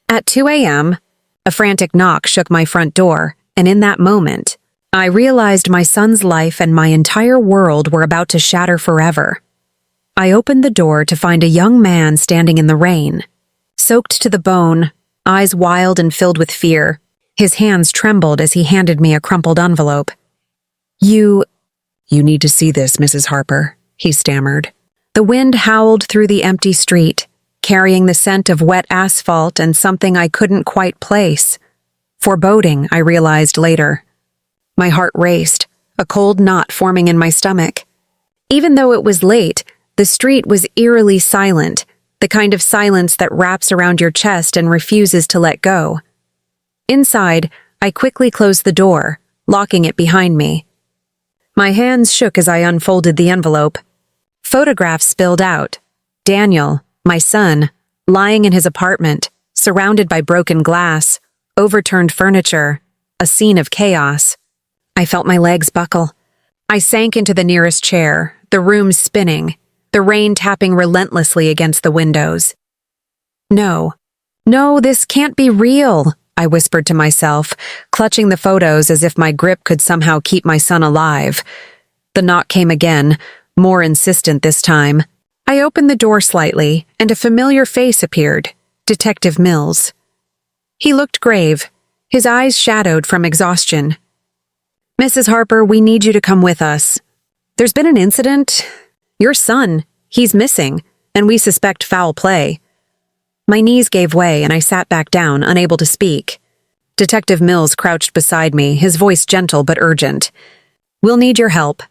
At 2 a.m., a frantic knock shook my front door, and in that moment, I realized my son's life and my entire world were about to shatter forever. I opened the door to find a young man standing in the rain, soaked to the bone, eyes wild and filled with fear. His hands trembled as he handed me a crumpled envelope. You need to see this, Mrs. Harper," he stammered. The wind howled through the empty street, carrying the scent of wet asphalt and something I couldn't quite place. Foreboding, I realized later. My heart raced, a cold knot forming in my stomach. Even though it was late, the street was eerily silent, the kind of silence that wraps around your chest and refuses to let go. Inside, I quickly closed the door, locking it behind me. My hands shook as I unfolded the envelope. Photographs spilled out. Daniel, my son, lying in his apartment, surrounded by broken glass, overturned furniture, a scene of chaos. I felt my legs buckle. I sank into the nearest chair, the room spinning, the rain tapping relentlessly against the windows. No, this can't be real, I whispered to myself, clutching the photos as if my grip could somehow keep my son alive. The knock came again, more insistent this time. I opened the door slightly, and a familiar face appeared, Detective Mills. He looked grave, his eyes shadowed from exhaustion. "Mrs. Harper, we need you to come with us. There's been an incident. Your son, he's missing, and we suspect foul play." My knees gave way and I sat back down, unable to speak. Detective Mills crouched beside me, his voice gentle but urgent. "We'll need your help.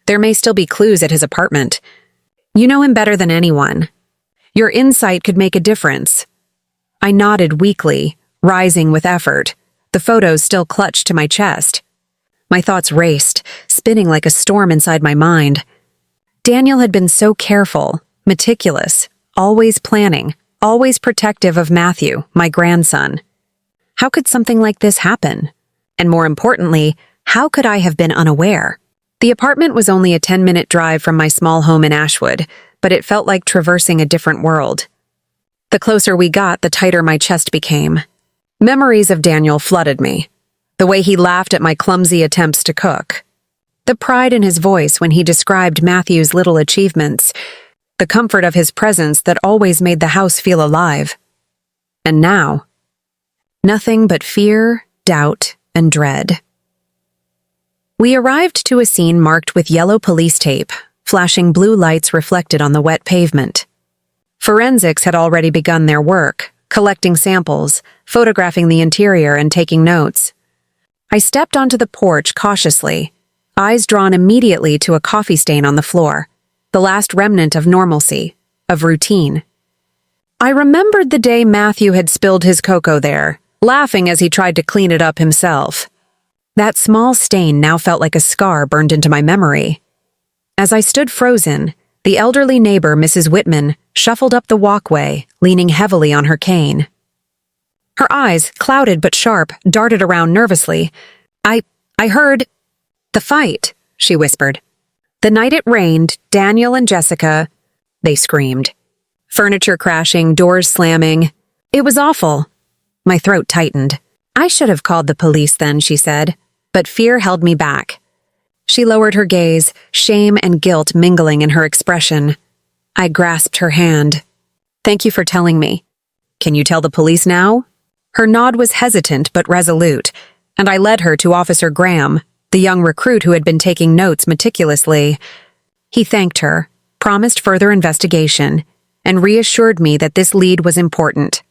There may still be clues at his apartment. You know him better than anyone. Your insight could make a difference." I nodded weakly, rising with effort, the photos still clutched to my chest. My thoughts raced, spinning like a storm inside my mind. Daniel had been so careful, meticulous, always planning, always protective of Matthew, my grandson. How could something like this happen? And more importantly, how could I have been unaware? The apartment was only a 10-minute drive from my small home in Ashwood, but it felt like traversing a different world. The closer we got, the tighter my chest became. Memories of Daniel flooded me. The way he laughed at my clumsy attempts to cook. The pride in his voice when he described Matthew's little achievements. The comfort of his presence that always made the house feel alive. And now, nothing but fear, doubt, and dread. We arrived to a scene marked with yellow police tape, flashing blue lights reflected on the wet pavement. Forensics had already begun their work, collecting samples, photographing the interior, and taking notes. I stepped onto the porch cautiously, eyes drawn immediately to a coffee stain on the floor, the last remnant of normalcy, of routine. I remembered the day Matthew had spilled his cocoa there, laughing as he tried to clean it up himself. That small stain now felt like a scar burned into my memory. As I stood frozen, the elderly neighbor, Mrs. Whitman, shuffled up the walkway, leaning heavily on her cane. Her eyes, clouded but sharp, darted around nervously. I heard the fight, she whispered. The night it rained, Daniel and Jessica, they screamed. Furniture crashing, doors slamming. It was awful. My throat tightened. I should have called the police then, she said, but fear held me back. She lowered her gaze, shame and guilt mingling in her expression. I grasped her hand. Thank you for telling me. Can you tell the police now? Her nod was hesitant but resolute, and I led her to Officer Graham, the young recruit who had been taking notes meticulously. He thanked her, promised further investigation, and reassured me that this lead was important.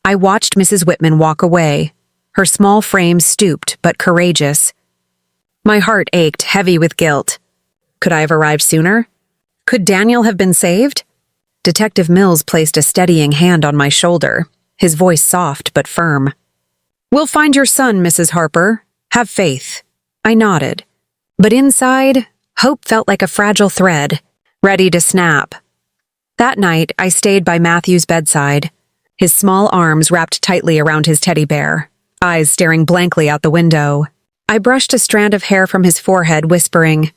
I watched Mrs. Whitman walk away, her small frame stooped but courageous. My heart ached, heavy with guilt. Could I have arrived sooner? Could Daniel have been saved? Detective Mills placed a steadying hand on my shoulder, his voice soft but firm. We'll find your son, Mrs. Harper. Have faith. I nodded. But inside, hope felt like a fragile thread, ready to snap. That night, I stayed by Matthew's bedside, his small arms wrapped tightly around his teddy bear, eyes staring blankly out the window. I brushed a strand of hair from his forehead, whispering,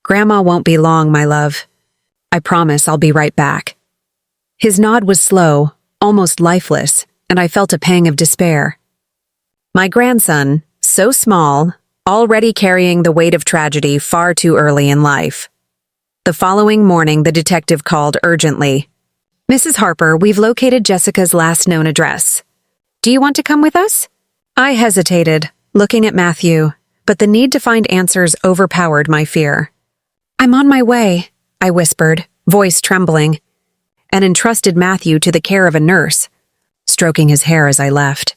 Grandma won't be long, my love. I promise I'll be right back. His nod was slow, almost lifeless, and I felt a pang of despair. My grandson, so small, already carrying the weight of tragedy far too early in life. The following morning, the detective called urgently. "Mrs. Harper, we've located Jessica's last known address. Do you want to come with us?" I hesitated, looking at Matthew, but the need to find answers overpowered my fear. "I'm on my way," I whispered, voice trembling, and entrusted Matthew to the care of a nurse, stroking his hair as I left.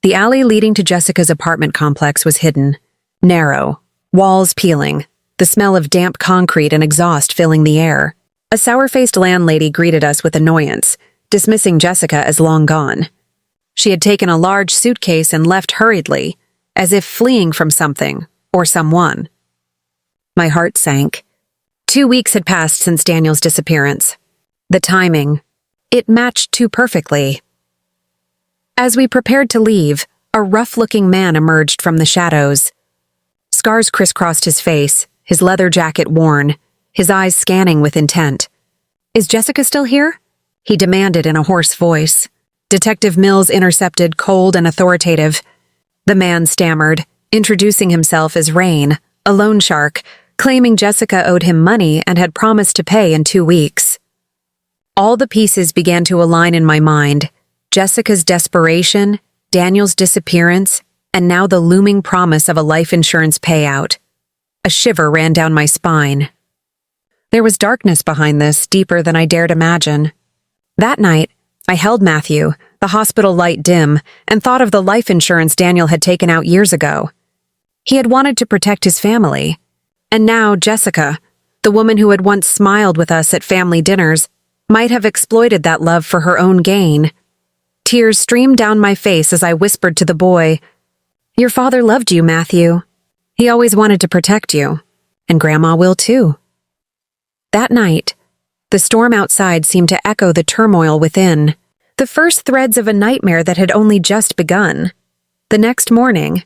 The alley leading to Jessica's apartment complex was hidden, narrow, walls peeling, the smell of damp concrete and exhaust filling the air. A sour-faced landlady greeted us with annoyance, dismissing Jessica as long gone. She had taken a large suitcase and left hurriedly, as if fleeing from something or someone. My heart sank. 2 weeks had passed since Daniel's disappearance. The timing, it matched too perfectly. As we prepared to leave, a rough-looking man emerged from the shadows. Scars crisscrossed his face, his leather jacket worn, his eyes scanning with intent. "Is Jessica still here?" he demanded in a hoarse voice. Detective Mills intercepted, cold and authoritative. The man stammered, introducing himself as Rain, a loan shark, claiming Jessica owed him money and had promised to pay in 2 weeks. All the pieces began to align in my mind. Jessica's desperation, Daniel's disappearance, and now the looming promise of a life insurance payout. A shiver ran down my spine. There was darkness behind this, deeper than I dared imagine. That night, I held Matthew, the hospital light dim, and thought of the life insurance Daniel had taken out years ago. He had wanted to protect his family. And now Jessica, the woman who had once smiled with us at family dinners, might have exploited that love for her own gain. Tears streamed down my face as I whispered to the boy, "Your father loved you, Matthew. He always wanted to protect you, and Grandma will too." That night, the storm outside seemed to echo the turmoil within, the first threads of a nightmare that had only just begun. The next morning,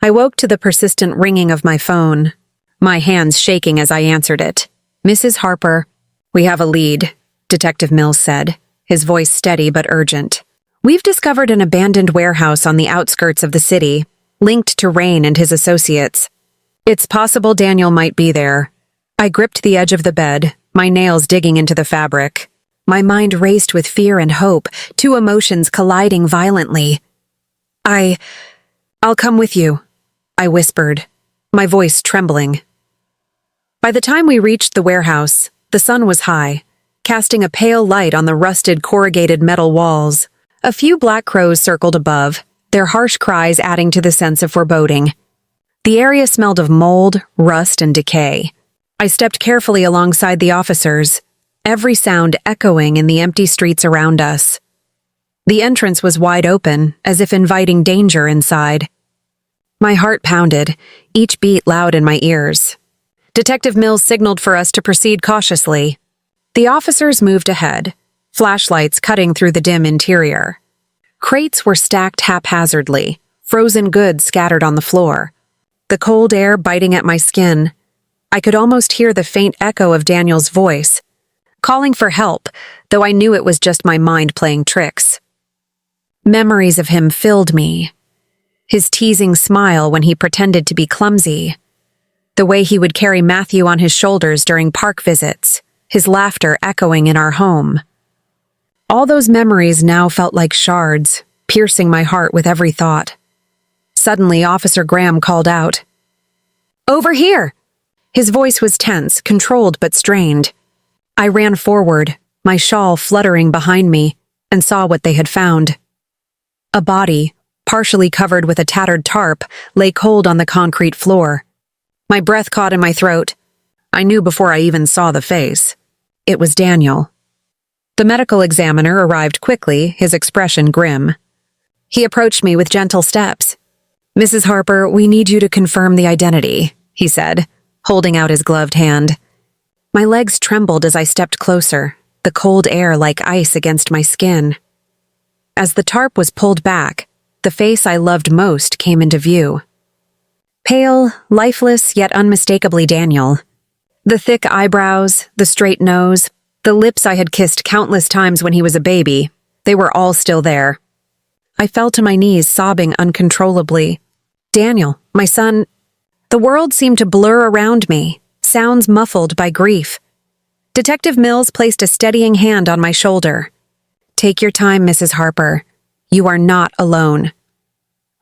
I woke to the persistent ringing of my phone, my hands shaking as I answered it. "Mrs. Harper, we have a lead," Detective Mills said, his voice steady but urgent. "We've discovered an abandoned warehouse on the outskirts of the city, linked to Rain and his associates. It's possible Daniel might be there." I gripped the edge of the bed, my nails digging into the fabric. My mind raced with fear and hope, two emotions colliding violently. I'll come with you," I whispered, my voice trembling. By the time we reached the warehouse, the sun was high, casting a pale light on the rusted corrugated metal walls. A few black crows circled above, their harsh cries adding to the sense of foreboding. The area smelled of mold, rust, and decay. I stepped carefully alongside the officers, every sound echoing in the empty streets around us. The entrance was wide open, as if inviting danger inside. My heart pounded, each beat loud in my ears. Detective Mills signaled for us to proceed cautiously. The officers moved ahead, flashlights cutting through the dim interior. Crates were stacked haphazardly, frozen goods scattered on the floor. The cold air biting at my skin. I could almost hear the faint echo of Daniel's voice, calling for help, though I knew it was just my mind playing tricks. Memories of him filled me. His teasing smile when he pretended to be clumsy. The way he would carry Matthew on his shoulders during park visits, his laughter echoing in our home. All those memories now felt like shards, piercing my heart with every thought. Suddenly, Officer Graham called out, "Over here!" His voice was tense, controlled but strained. I ran forward, my shawl fluttering behind me, and saw what they had found. A body, partially covered with a tattered tarp, lay cold on the concrete floor. My breath caught in my throat. I knew before I even saw the face. It was Daniel. The medical examiner arrived quickly, his expression grim. He approached me with gentle steps. "Mrs. Harper, we need you to confirm the identity," he said, holding out his gloved hand. My legs trembled as I stepped closer, the cold air like ice against my skin. As the tarp was pulled back, the face I loved most came into view. Pale, lifeless, yet unmistakably Daniel. The thick eyebrows, the straight nose, the lips I had kissed countless times when he was a baby, They were all still there. I fell to my knees, sobbing uncontrollably. Daniel, my son. The world seemed to blur around me, sounds muffled by grief. Detective Mills placed a steadying hand on my shoulder. Take your time, Mrs. Harper. You are not alone.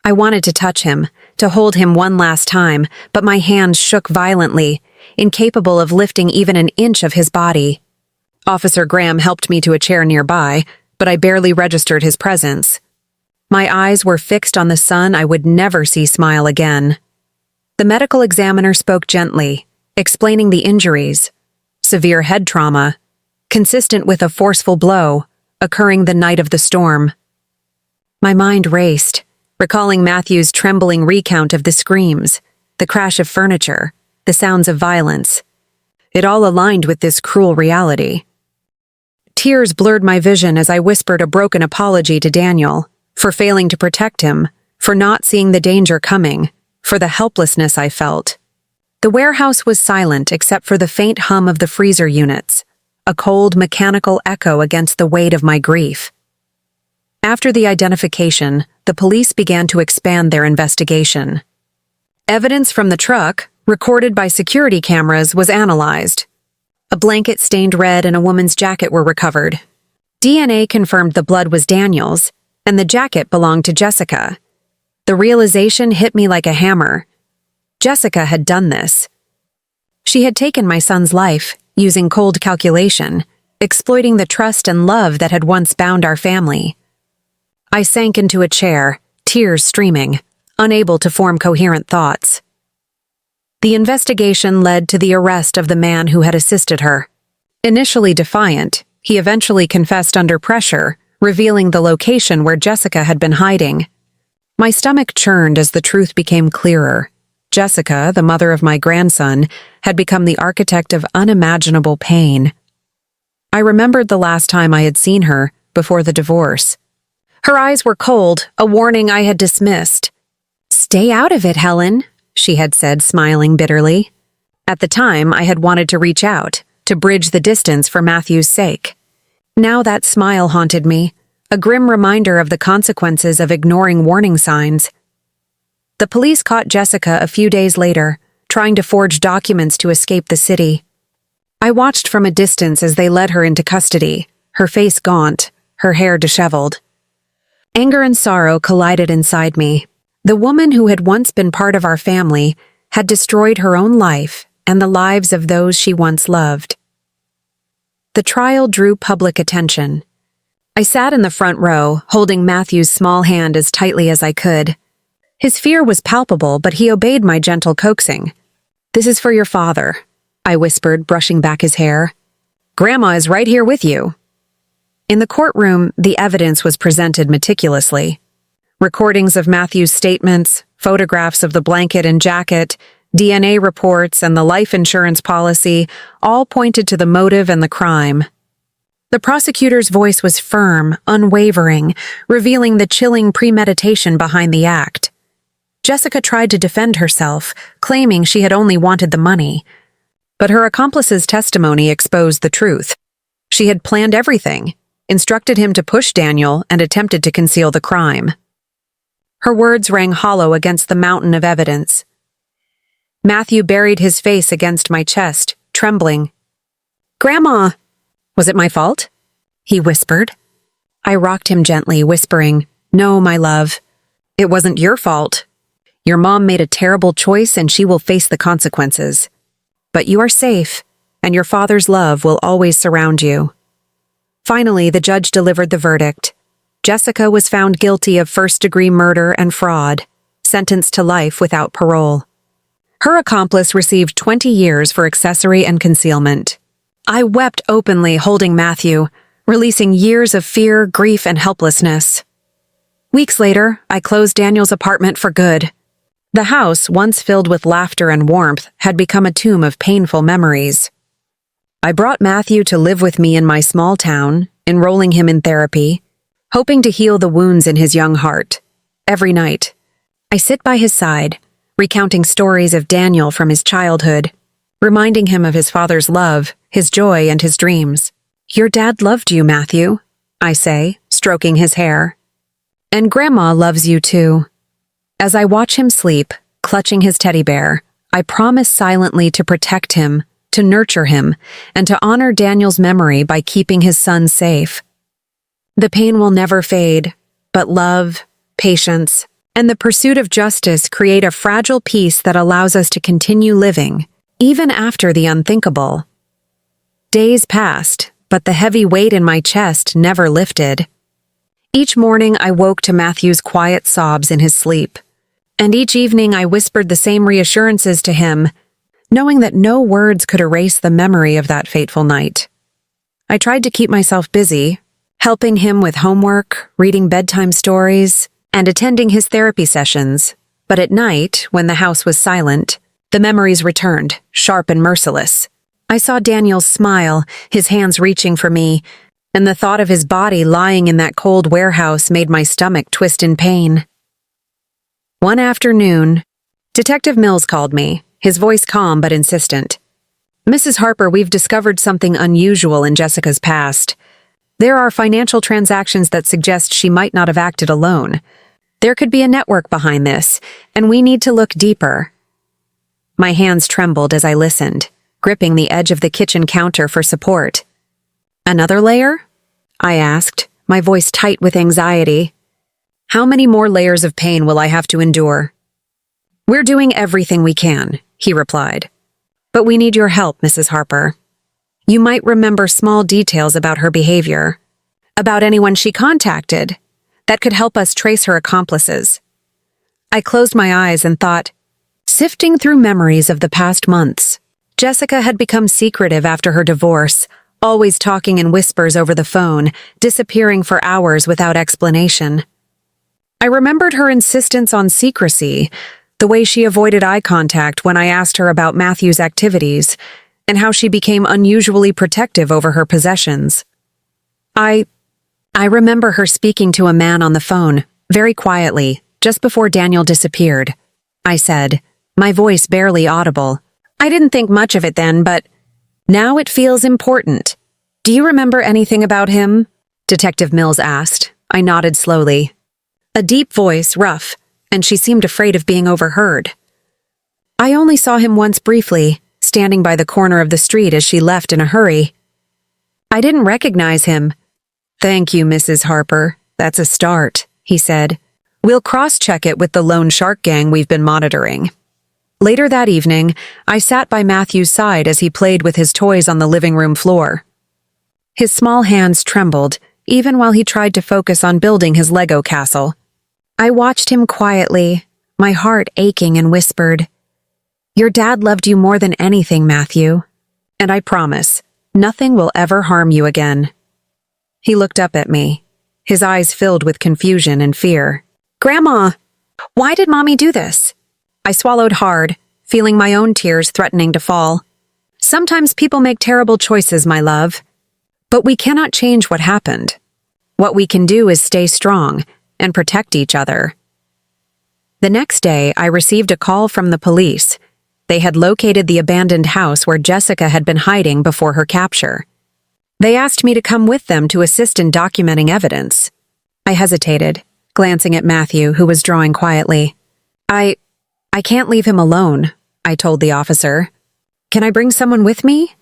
I wanted to touch him, to hold him one last time, but my hands shook violently, incapable of lifting even an inch of his body. Officer Graham helped me to a chair nearby, but I barely registered his presence. My eyes were fixed on the son I would never see smile again. The medical examiner spoke gently, explaining the injuries. Severe head trauma, consistent with a forceful blow, occurring the night of the storm. My mind raced, recalling Matthew's trembling recount of the screams, the crash of furniture, the sounds of violence. It all aligned with this cruel reality. Tears blurred my vision as I whispered a broken apology to Daniel, for failing to protect him, for not seeing the danger coming, for the helplessness I felt. The warehouse was silent except for the faint hum of the freezer units, a cold mechanical echo against the weight of my grief. After the identification, the police began to expand their investigation. Evidence from the truck, recorded by security cameras, was analyzed. A blanket stained red and a woman's jacket were recovered. DNA confirmed the blood was Daniel's, and the jacket belonged to Jessica. The realization hit me like a hammer. Jessica had done this. She had taken my son's life, using cold calculation, exploiting the trust and love that had once bound our family. I sank into a chair, tears streaming, unable to form coherent thoughts. The investigation led to the arrest of the man who had assisted her. Initially defiant, he eventually confessed under pressure, revealing the location where Jessica had been hiding. My stomach churned as the truth became clearer. Jessica, the mother of my grandson, had become the architect of unimaginable pain. I remembered the last time I had seen her, before the divorce. Her eyes were cold, a warning I had dismissed. "Stay out of it, Helen," she had said, smiling bitterly. At the time, I had wanted to reach out, to bridge the distance for Matthew's sake. Now that smile haunted me, a grim reminder of the consequences of ignoring warning signs. The police caught Jessica a few days later, trying to forge documents to escape the city. I watched from a distance as they led her into custody, her face gaunt, her hair disheveled. Anger and sorrow collided inside me. The woman who had once been part of our family had destroyed her own life and the lives of those she once loved. The trial drew public attention. I sat in the front row, holding Matthew's small hand as tightly as I could. His fear was palpable, but he obeyed my gentle coaxing. "This is for your father," I whispered, brushing back his hair. "Grandma is right here with you." In the courtroom, the evidence was presented meticulously. Recordings of Matthew's statements, photographs of the blanket and jacket, DNA reports, and the life insurance policy all pointed to the motive and the crime. The prosecutor's voice was firm, unwavering, revealing the chilling premeditation behind the act. Jessica tried to defend herself, claiming she had only wanted the money. But her accomplice's testimony exposed the truth. She had planned everything, instructed him to push Daniel, and attempted to conceal the crime. Her words rang hollow against the mountain of evidence. Matthew buried his face against my chest, trembling. "Grandma!" "Was it my fault?" he whispered. I rocked him gently, whispering, "No, my love. It wasn't your fault. Your mom made a terrible choice and she will face the consequences. But you are safe, and your father's love will always surround you." Finally, the judge delivered the verdict. Jessica was found guilty of first-degree murder and fraud, sentenced to life without parole. Her accomplice received 20 years for accessory and concealment. I wept openly, holding Matthew, releasing years of fear, grief, and helplessness. Weeks later, I closed Daniel's apartment for good. The house, once filled with laughter and warmth, had become a tomb of painful memories. I brought Matthew to live with me in my small town, enrolling him in therapy, hoping to heal the wounds in his young heart. Every night, I sit by his side, recounting stories of Daniel from his childhood, reminding him of his father's love, his joy, and his dreams. "Your dad loved you, Matthew," I say, stroking his hair. And Grandma loves you too. As I watch him sleep, clutching his teddy bear, I promise silently to protect him, to nurture him, and to honor Daniel's memory by keeping his son safe. The pain will never fade, but love, patience, and the pursuit of justice create a fragile peace that allows us to continue living, even after the unthinkable. Days passed, but the heavy weight in my chest never lifted. Each morning I woke to Matthew's quiet sobs in his sleep, and each evening I whispered the same reassurances to him, knowing that no words could erase the memory of that fateful night. I tried to keep myself busy, helping him with homework, reading bedtime stories, and attending his therapy sessions, but at night, when the house was silent, the memories returned, sharp and merciless. I saw Daniel's smile, his hands reaching for me, and the thought of his body lying in that cold warehouse made my stomach twist in pain. One afternoon, Detective Mills called me, his voice calm but insistent. "Mrs. Harper, we've discovered something unusual in Jessica's past. There are financial transactions that suggest she might not have acted alone. There could be a network behind this, and we need to look deeper." My hands trembled as I listened, gripping the edge of the kitchen counter for support. "Another layer?" I asked, my voice tight with anxiety. "How many more layers of pain will I have to endure?" "We're doing everything we can," he replied. "But we need your help, Mrs. Harper. You might remember small details about her behavior, about anyone she contacted, that could help us trace her accomplices." I closed my eyes and thought, sifting through memories of the past months. Jessica had become secretive after her divorce, always talking in whispers over the phone, disappearing for hours without explanation. I remembered her insistence on secrecy, the way she avoided eye contact when I asked her about Matthew's activities, and how she became unusually protective over her possessions. I remember her speaking to a man on the phone, very quietly, just before Daniel disappeared. I said, my voice barely audible. "I didn't think much of it then, but now it feels important. Do you remember anything about him?" Detective Mills asked. I nodded slowly. A deep voice, rough, and she seemed afraid of being overheard. "I only saw him once briefly, standing by the corner of the street as she left in a hurry. I didn't recognize him." "Thank you, Mrs. Harper. That's a start," he said. "We'll cross-check it with the lone shark gang we've been monitoring." Later that evening, I sat by Matthew's side as he played with his toys on the living room floor. His small hands trembled, even while he tried to focus on building his Lego castle. I watched him quietly, my heart aching, and whispered, "Your dad loved you more than anything, Matthew. And I promise, nothing will ever harm you again." He looked up at me, his eyes filled with confusion and fear. "Grandma, why did Mommy do this?" I swallowed hard, feeling my own tears threatening to fall. "Sometimes people make terrible choices, my love. But we cannot change what happened. What we can do is stay strong and protect each other." The next day, I received a call from the police. They had located the abandoned house where Jessica had been hiding before her capture. They asked me to come with them to assist in documenting evidence. I hesitated, glancing at Matthew, who was drawing quietly. I can't leave him alone," I told the officer. "Can I bring someone with me?"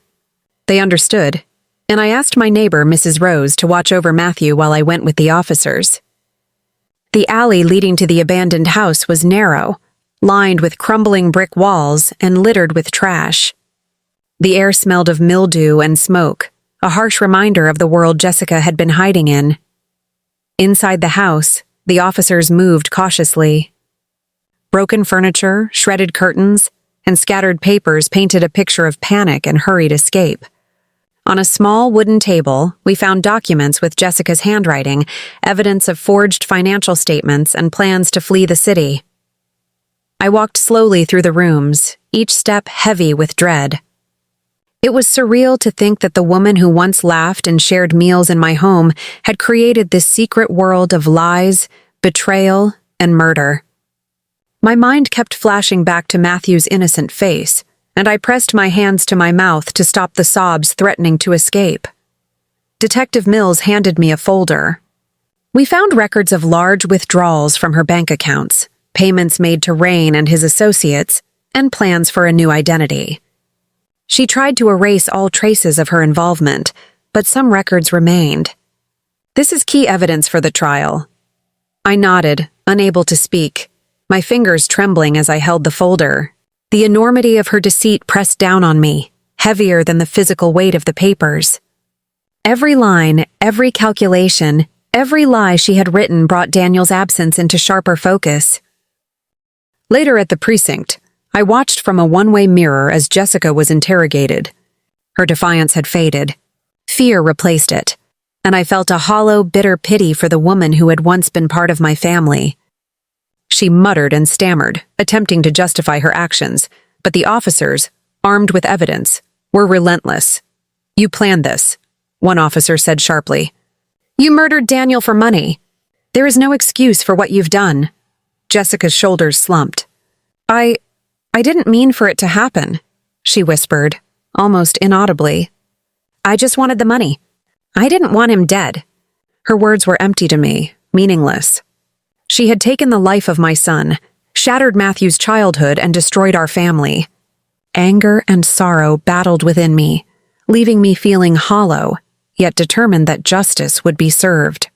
They understood, and I asked my neighbor, Mrs. Rose, to watch over Matthew while I went with the officers. The alley leading to the abandoned house was narrow, lined with crumbling brick walls and littered with trash. The air smelled of mildew and smoke, a harsh reminder of the world Jessica had been hiding in. Inside the house, the officers moved cautiously. Broken furniture, shredded curtains, and scattered papers painted a picture of panic and hurried escape. On a small wooden table, we found documents with Jessica's handwriting, evidence of forged financial statements and plans to flee the city. I walked slowly through the rooms, each step heavy with dread. It was surreal to think that the woman who once laughed and shared meals in my home had created this secret world of lies, betrayal, and murder. My mind kept flashing back to Matthew's innocent face, and I pressed my hands to my mouth to stop the sobs threatening to escape. Detective Mills handed me a folder. We found records of large withdrawals from her bank accounts, payments made to Rain and his associates, and plans for a new identity. She tried to erase all traces of her involvement, but some records remained. This is key evidence for the trial. I nodded, unable to speak, my fingers trembling as I held the folder. The enormity of her deceit pressed down on me, heavier than the physical weight of the papers. Every line, every calculation, every lie she had written brought Daniel's absence into sharper focus. Later at the precinct, I watched from a one-way mirror as Jessica was interrogated. Her defiance had faded. Fear replaced it, and I felt a hollow, bitter pity for the woman who had once been part of my family. She muttered and stammered, attempting to justify her actions, but the officers, armed with evidence, were relentless. "You planned this," one officer said sharply. "You murdered Daniel for money. There is no excuse for what you've done." Jessica's shoulders slumped. I didn't mean for it to happen," she whispered, almost inaudibly. "I just wanted the money. I didn't want him dead." Her words were empty to me, meaningless. She had taken the life of my son, shattered Matthew's childhood, and destroyed our family. Anger and sorrow battled within me, leaving me feeling hollow, yet determined that justice would be served.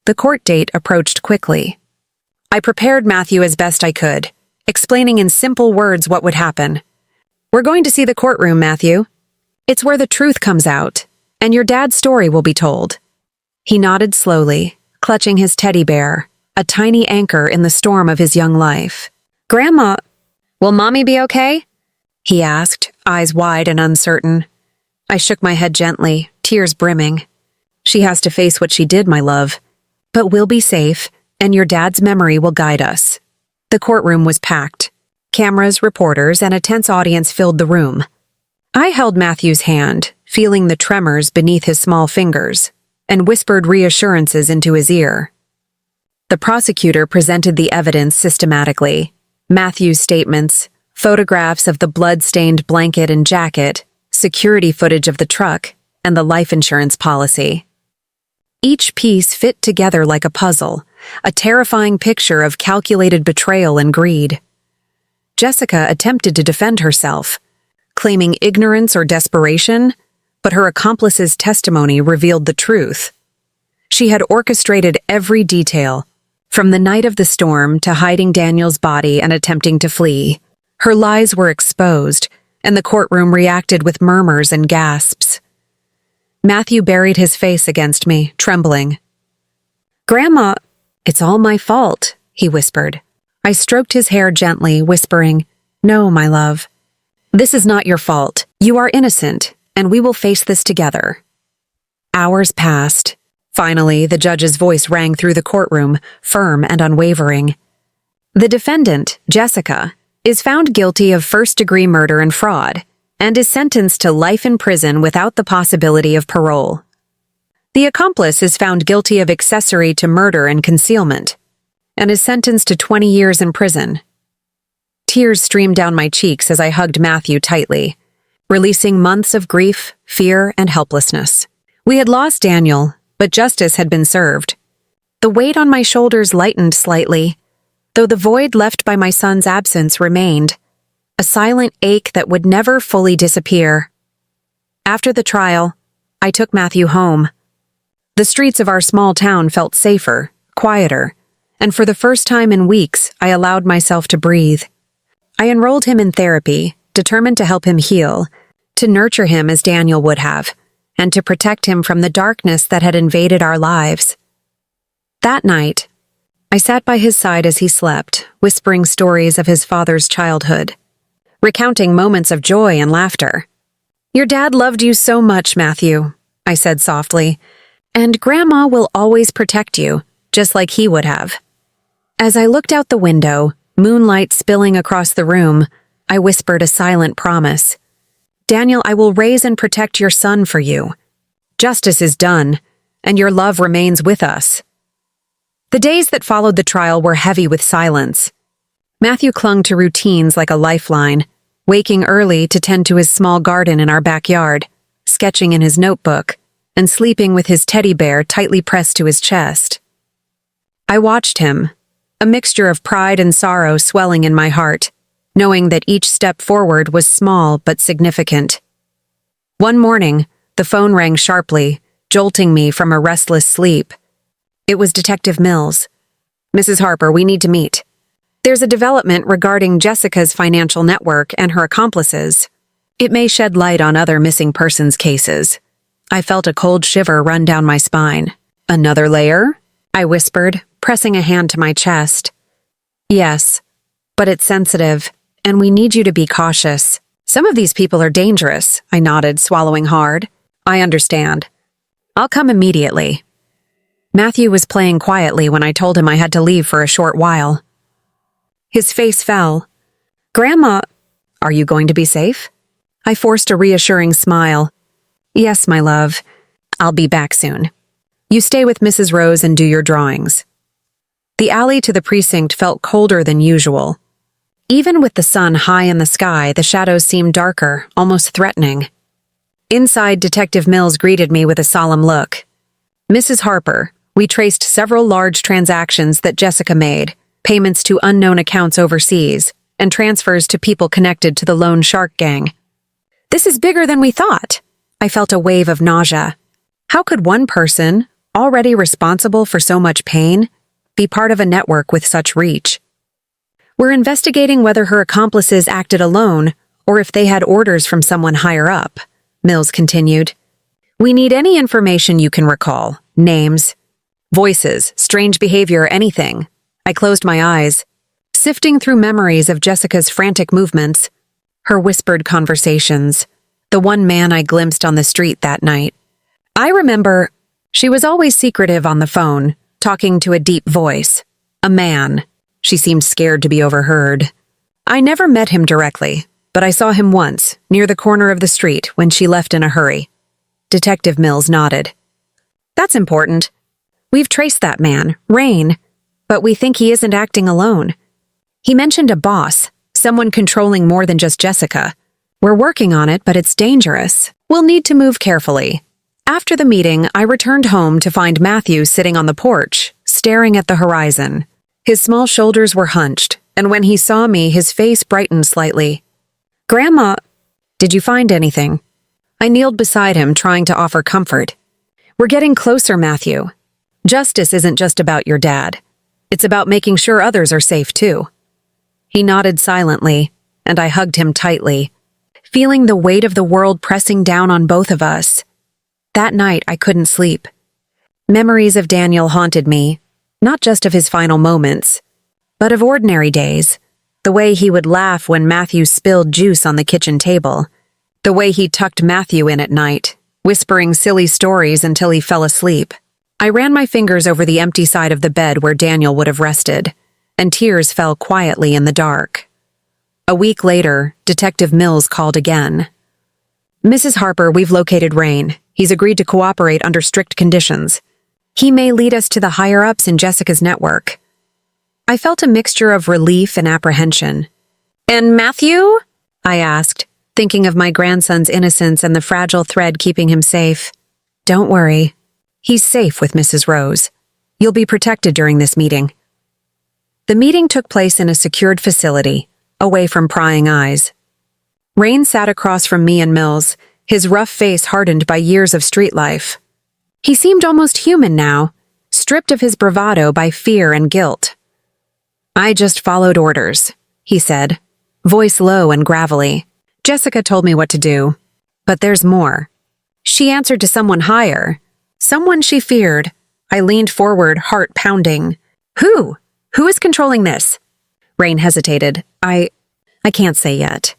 The court date approached quickly. I prepared Matthew as best I could, explaining in simple words what would happen. "We're going to see the courtroom, Matthew. It's where the truth comes out, and your dad's story will be told." He nodded slowly, clutching his teddy bear, a tiny anchor in the storm of his young life. "Grandma, will Mommy be okay?" he asked, eyes wide and uncertain. I shook my head gently, tears brimming. "She has to face what she did, my love. But we'll be safe, and your dad's memory will guide us." The courtroom was packed. Cameras, reporters, and a tense audience filled the room. I held Matthew's hand, feeling the tremors beneath his small fingers, and whispered reassurances into his ear. The prosecutor presented the evidence systematically: Matthew's statements, photographs of the blood-stained blanket and jacket, security footage of the truck, and the life insurance policy. Each piece fit together like a puzzle, a terrifying picture of calculated betrayal and greed. Jessica attempted to defend herself, claiming ignorance or desperation, but her accomplice's testimony revealed the truth. She had orchestrated every detail, from the night of the storm to hiding Daniel's body and attempting to flee. Her lies were exposed, and the courtroom reacted with murmurs and gasps. Matthew buried his face against me, trembling. "Grandma, it's all my fault," he whispered. I stroked his hair gently, whispering, "No, my love. This is not your fault. You are innocent, and we will face this together." Hours passed. Finally, the judge's voice rang through the courtroom, firm and unwavering. "The defendant, Jessica, is found guilty of first-degree murder and fraud, and is sentenced to life in prison without the possibility of parole. The accomplice is found guilty of accessory to murder and concealment, and is sentenced to 20 years in prison." Tears streamed down my cheeks as I hugged Matthew tightly, releasing months of grief, fear, and helplessness. We had lost Daniel, but justice had been served. The weight on my shoulders lightened slightly, though the void left by my son's absence remained, a silent ache that would never fully disappear. After the trial, I took Matthew home. The streets of our small town felt safer, quieter, and for the first time in weeks, I allowed myself to breathe. I enrolled him in therapy, determined to help him heal, to nurture him as Daniel would have, and to protect him from the darkness that had invaded our lives. That night, I sat by his side as he slept, whispering stories of his father's childhood, recounting moments of joy and laughter. "Your dad loved you so much, Matthew," I said softly, "and Grandma will always protect you, just like he would have." As I looked out the window, moonlight spilling across the room, I whispered a silent promise. "Daniel, I will raise and protect your son for you. Justice is done, and your love remains with us." The days that followed the trial were heavy with silence. Matthew clung to routines like a lifeline, waking early to tend to his small garden in our backyard, sketching in his notebook, and sleeping with his teddy bear tightly pressed to his chest. I watched him, a mixture of pride and sorrow swelling in my heart, knowing that each step forward was small but significant. One morning, the phone rang sharply, jolting me from a restless sleep. It was Detective Mills. "Mrs. Harper, we need to meet. There's a development regarding Jessica's financial network and her accomplices. It may shed light on other missing persons cases." I felt a cold shiver run down my spine. "Another layer?" I whispered, pressing a hand to my chest. "Yes, but it's sensitive, and we need you to be cautious. Some of these people are dangerous," I nodded, swallowing hard. "I understand. I'll come immediately." Matthew was playing quietly when I told him I had to leave for a short while. His face fell. "Grandma, are you going to be safe?" I forced a reassuring smile. "Yes, my love. I'll be back soon. You stay with Mrs. Rose and do your drawings." The alley to the precinct felt colder than usual. Even with the sun high in the sky, the shadows seemed darker, almost threatening. Inside, Detective Mills greeted me with a solemn look. "Mrs. Harper, we traced several large transactions that Jessica made, payments to unknown accounts overseas, and transfers to people connected to the Lone Shark Gang. This is bigger than we thought." I felt a wave of nausea. How could one person, already responsible for so much pain, be part of a network with such reach? "We're investigating whether her accomplices acted alone or if they had orders from someone higher up," Mills continued. "We need any information you can recall, names, voices, strange behavior, anything." I closed my eyes, sifting through memories of Jessica's frantic movements, her whispered conversations, the one man I glimpsed on the street that night. I remember she was always secretive on the phone, talking to a deep voice. A man. She seemed scared to be overheard. I never met him directly, but I saw him once, near the corner of the street, when she left in a hurry. Detective Mills nodded. "That's important. We've traced that man, Rain, but we think he isn't acting alone. He mentioned a boss, someone controlling more than just Jessica. We're working on it, but it's dangerous. We'll need to move carefully." After the meeting, I returned home to find Matthew sitting on the porch, staring at the horizon. His small shoulders were hunched, and when he saw me, his face brightened slightly. "Grandma, did you find anything?" I kneeled beside him, trying to offer comfort. "We're getting closer, Matthew. Justice isn't just about your dad. It's about making sure others are safe, too." He nodded silently, and I hugged him tightly, feeling the weight of the world pressing down on both of us. That night, I couldn't sleep. Memories of Daniel haunted me, not just of his final moments, but of ordinary days, the way he would laugh when Matthew spilled juice on the kitchen table, the way he tucked Matthew in at night, whispering silly stories until he fell asleep. I ran my fingers over the empty side of the bed where Daniel would have rested, and tears fell quietly in the dark. A week later, Detective Mills called again. "Mrs. Harper, we've located Rain. He's agreed to cooperate under strict conditions. He may lead us to the higher-ups in Jessica's network." I felt a mixture of relief and apprehension. "And Matthew?" I asked, thinking of my grandson's innocence and the fragile thread keeping him safe. "Don't worry. He's safe with Mrs. Rose. You'll be protected during this meeting." The meeting took place in a secured facility, away from prying eyes. Rain sat across from me and Mills, his rough face hardened by years of street life. He seemed almost human now, stripped of his bravado by fear and guilt. "I just followed orders," he said, voice low and gravelly. "Jessica told me what to do. But there's more. She answered to someone higher, someone she feared." I leaned forward, heart pounding. "Who? Who is controlling this?" Rain hesitated. I can't say yet.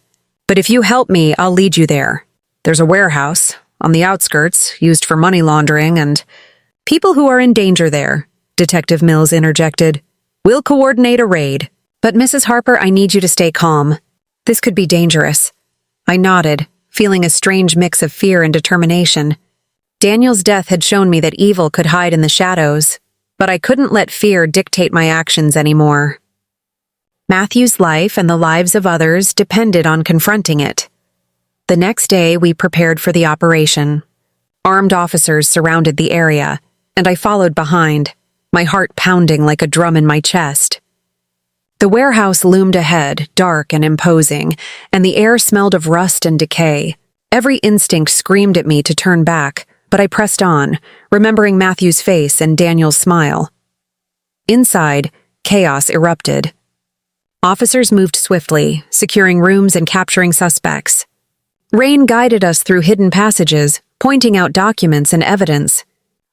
But if you help me, I'll lead you there. There's a warehouse, on the outskirts, used for money laundering and people who are in danger there," Detective Mills interjected. "We'll coordinate a raid. But Mrs. Harper, I need you to stay calm. This could be dangerous." I nodded, feeling a strange mix of fear and determination. Daniel's death had shown me that evil could hide in the shadows, but I couldn't let fear dictate my actions anymore. Matthew's life and the lives of others depended on confronting it. The next day, we prepared for the operation. Armed officers surrounded the area, and I followed behind, my heart pounding like a drum in my chest. The warehouse loomed ahead, dark and imposing, and the air smelled of rust and decay. Every instinct screamed at me to turn back, but I pressed on, remembering Matthew's face and Daniel's smile. Inside, chaos erupted. Officers moved swiftly, securing rooms and capturing suspects. Rain guided us through hidden passages, pointing out documents and evidence.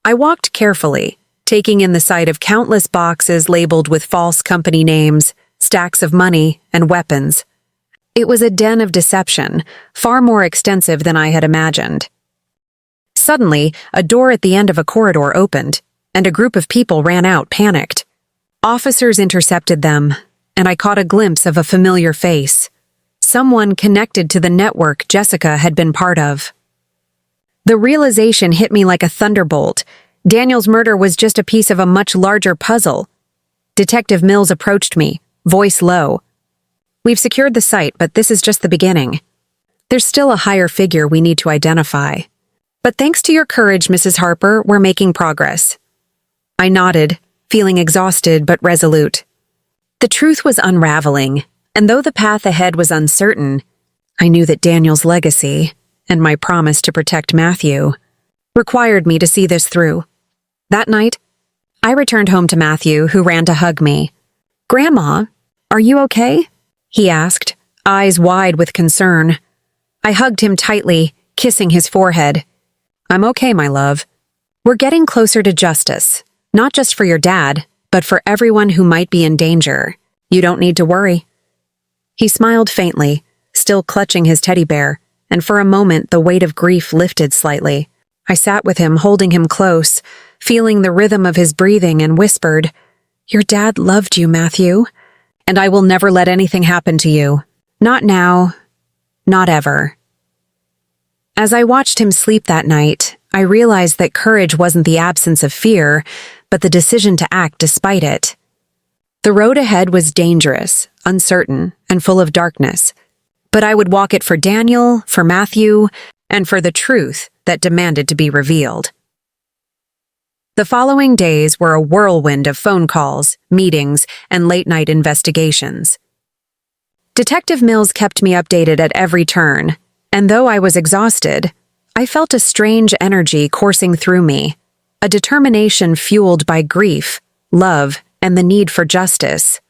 I walked carefully, taking in the sight of countless boxes labeled with false company names, stacks of money, and weapons. It was a den of deception, far more extensive than I had imagined. Suddenly, a door at the end of a corridor opened, and a group of people ran out, panicked. Officers intercepted them, and I caught a glimpse of a familiar face. Someone connected to the network Jessica had been part of. The realization hit me like a thunderbolt. Daniel's murder was just a piece of a much larger puzzle. Detective Mills approached me, voice low. "We've secured the site, but this is just the beginning. There's still a higher figure we need to identify. But thanks to your courage, Mrs. Harper, we're making progress." I nodded, feeling exhausted but resolute. The truth was unraveling, and though the path ahead was uncertain, I knew that Daniel's legacy, and my promise to protect Matthew, required me to see this through. That night, I returned home to Matthew, who ran to hug me. "Grandma, are you okay?" he asked, eyes wide with concern. I hugged him tightly, kissing his forehead. "I'm okay, my love. We're getting closer to justice, not just for your dad, but for everyone who might be in danger. You don't need to worry." He smiled faintly, still clutching his teddy bear, and for a moment the weight of grief lifted slightly. I sat with him, holding him close, feeling the rhythm of his breathing, and whispered, "Your dad loved you, Matthew, and I will never let anything happen to you. Not now, not ever." As I watched him sleep that night, I realized that courage wasn't the absence of fear, but the decision to act despite it. The road ahead was dangerous, uncertain, and full of darkness, but I would walk it for Daniel, for Matthew, and for the truth that demanded to be revealed. The following days were a whirlwind of phone calls, meetings, and late-night investigations. Detective Mills kept me updated at every turn, and though I was exhausted, I felt a strange energy coursing through me, a determination fueled by grief, love, and the need for justice.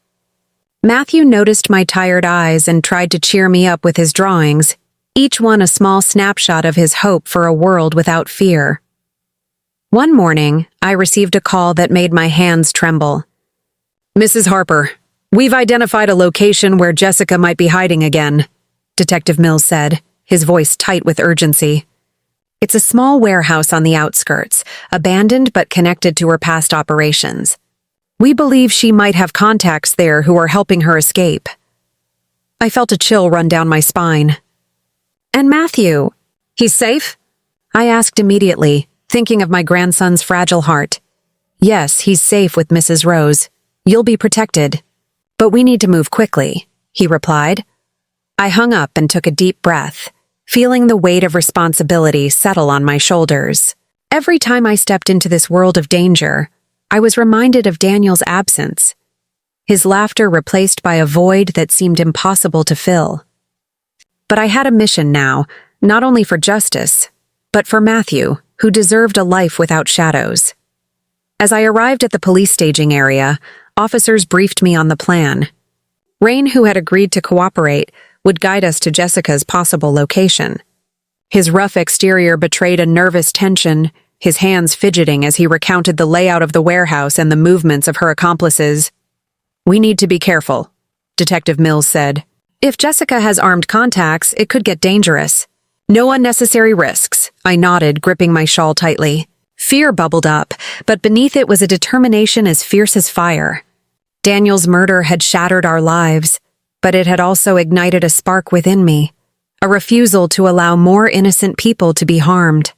Matthew noticed my tired eyes and tried to cheer me up with his drawings, each one a small snapshot of his hope for a world without fear. One morning, I received a call that made my hands tremble. "Mrs. Harper, we've identified a location where Jessica might be hiding again," Detective Mills said, his voice tight with urgency. "It's a small warehouse on the outskirts, abandoned but connected to her past operations. We believe she might have contacts there who are helping her escape." I felt a chill run down my spine. "And Matthew, he's safe?" I asked immediately, thinking of my grandson's fragile heart. "Yes, he's safe with Mrs. Rose. You'll be protected. But we need to move quickly," he replied. I hung up and took a deep breath, feeling the weight of responsibility settle on my shoulders. Every time I stepped into this world of danger, I was reminded of Daniel's absence, his laughter replaced by a void that seemed impossible to fill. But I had a mission now, not only for justice, but for Matthew, who deserved a life without shadows. As I arrived at the police staging area, officers briefed me on the plan. Rain, who had agreed to cooperate, would guide us to Jessica's possible location. His rough exterior betrayed a nervous tension, his hands fidgeting as he recounted the layout of the warehouse and the movements of her accomplices. "We need to be careful," Detective Mills said. "If Jessica has armed contacts, it could get dangerous." "No unnecessary risks," I nodded, gripping my shawl tightly. Fear bubbled up, but beneath it was a determination as fierce as fire. Daniel's murder had shattered our lives, but it had also ignited a spark within me, a refusal to allow more innocent people to be harmed.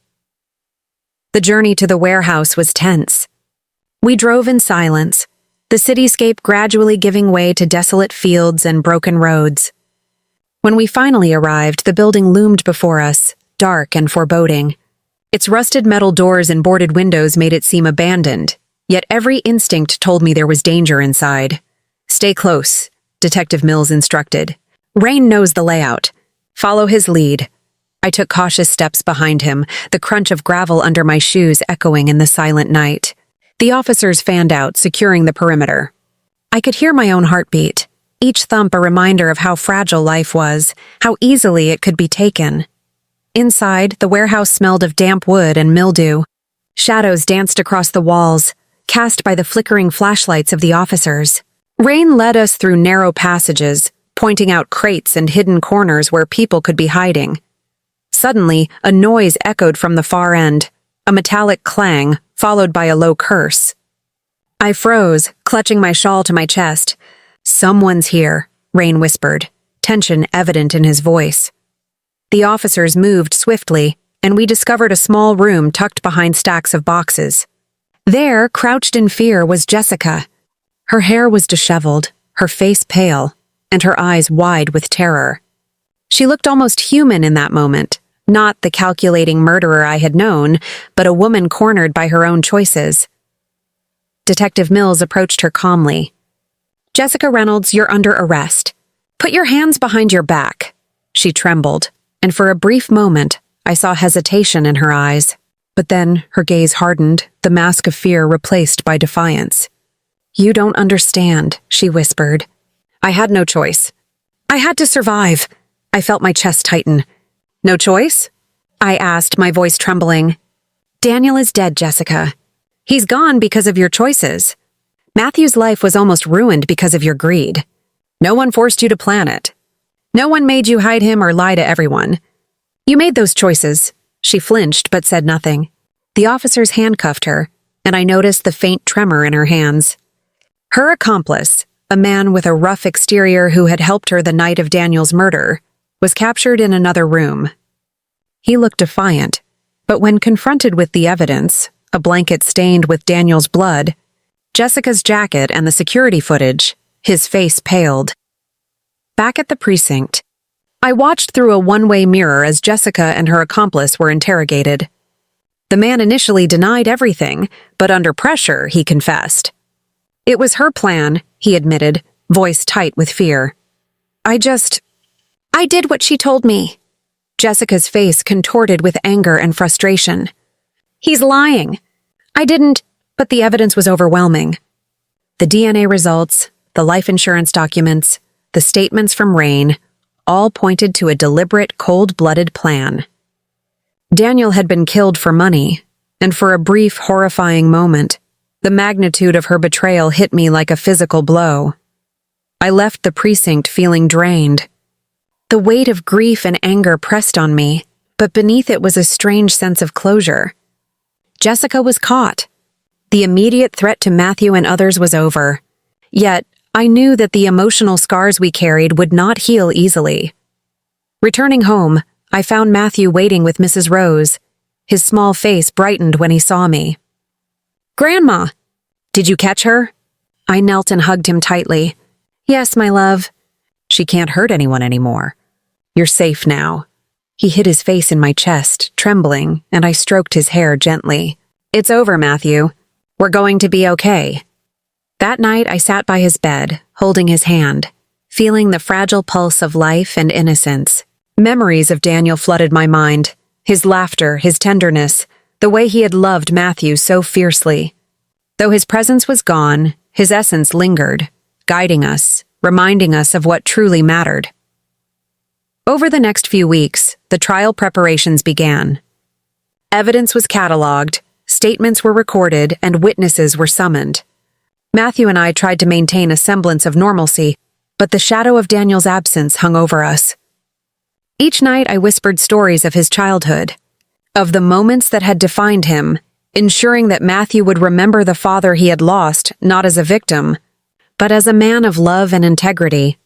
The journey to the warehouse was tense. We drove in silence, the cityscape gradually giving way to desolate fields and broken roads. When we finally arrived, the building loomed before us, dark and foreboding. Its rusted metal doors and boarded windows made it seem abandoned, yet every instinct told me there was danger inside. "Stay close," Detective Mills instructed. "Rain knows the layout. Follow his lead." I took cautious steps behind him, the crunch of gravel under my shoes echoing in the silent night. The officers fanned out, securing the perimeter. I could hear my own heartbeat, each thump a reminder of how fragile life was, how easily it could be taken. Inside, the warehouse smelled of damp wood and mildew. Shadows danced across the walls, cast by the flickering flashlights of the officers. Rain led us through narrow passages, pointing out crates and hidden corners where people could be hiding. Suddenly, a noise echoed from the far end, a metallic clang, followed by a low curse. I froze, clutching my shawl to my chest. "Someone's here," Rain whispered, tension evident in his voice. The officers moved swiftly, and we discovered a small room tucked behind stacks of boxes. There, crouched in fear, was Jessica. Her hair was disheveled, her face pale, and her eyes wide with terror. She looked almost human in that moment, not the calculating murderer I had known, but a woman cornered by her own choices. Detective Mills approached her calmly. "Jessica Reynolds, you're under arrest. Put your hands behind your back." She trembled, and for a brief moment, I saw hesitation in her eyes. But then her gaze hardened, the mask of fear replaced by defiance. "You don't understand," she whispered. I had no choice. I had to survive. I felt my chest tighten. "No choice?" I asked, my voice trembling. "Daniel is dead, Jessica. He's gone because of your choices. Matthew's life was almost ruined because of your greed. No one forced you to plan it. No one made you hide him or lie to everyone. You made those choices." She flinched but said nothing. The officers handcuffed her, and I noticed the faint tremor in her hands. Her accomplice, a man with a rough exterior who had helped her the night of Daniel's murder, was captured in another room. He looked defiant, but when confronted with the evidence, a blanket stained with Daniel's blood, Jessica's jacket and the security footage, his face paled. Back at the precinct, I watched through a one-way mirror as Jessica and her accomplice were interrogated. The man initially denied everything, but under pressure, he confessed. It was her plan, he admitted, voice tight with fear. I did what she told me." Jessica's face contorted with anger and frustration. "He's lying. I didn't," but the evidence was overwhelming. The DNA results, the life insurance documents, the statements from Rain, all pointed to a deliberate, cold-blooded plan. Daniel had been killed for money, and for a brief, horrifying moment, the magnitude of her betrayal hit me like a physical blow. I left the precinct feeling drained. The weight of grief and anger pressed on me, but beneath it was a strange sense of closure. Jessica was caught. The immediate threat to Matthew and others was over. Yet, I knew that the emotional scars we carried would not heal easily. Returning home, I found Matthew waiting with Mrs. Rose. His small face brightened when he saw me. "Grandma! Did you catch her?" I knelt and hugged him tightly. "Yes, my love." "She can't hurt anyone anymore. You're safe now." He hid his face in my chest, trembling, and I stroked his hair gently. "It's over, Matthew. We're going to be okay." That night, I sat by his bed, holding his hand, feeling the fragile pulse of life and innocence. Memories of Daniel flooded my mind, his laughter, his tenderness, the way he had loved Matthew so fiercely. Though his presence was gone, his essence lingered, guiding us, reminding us of what truly mattered. Over the next few weeks, the trial preparations began. Evidence was cataloged, statements were recorded, and witnesses were summoned. Matthew and I tried to maintain a semblance of normalcy, but the shadow of Daniel's absence hung over us. Each night I whispered stories of his childhood, of the moments that had defined him, ensuring that Matthew would remember the father he had lost not as a victim, but as a man of love and integrity.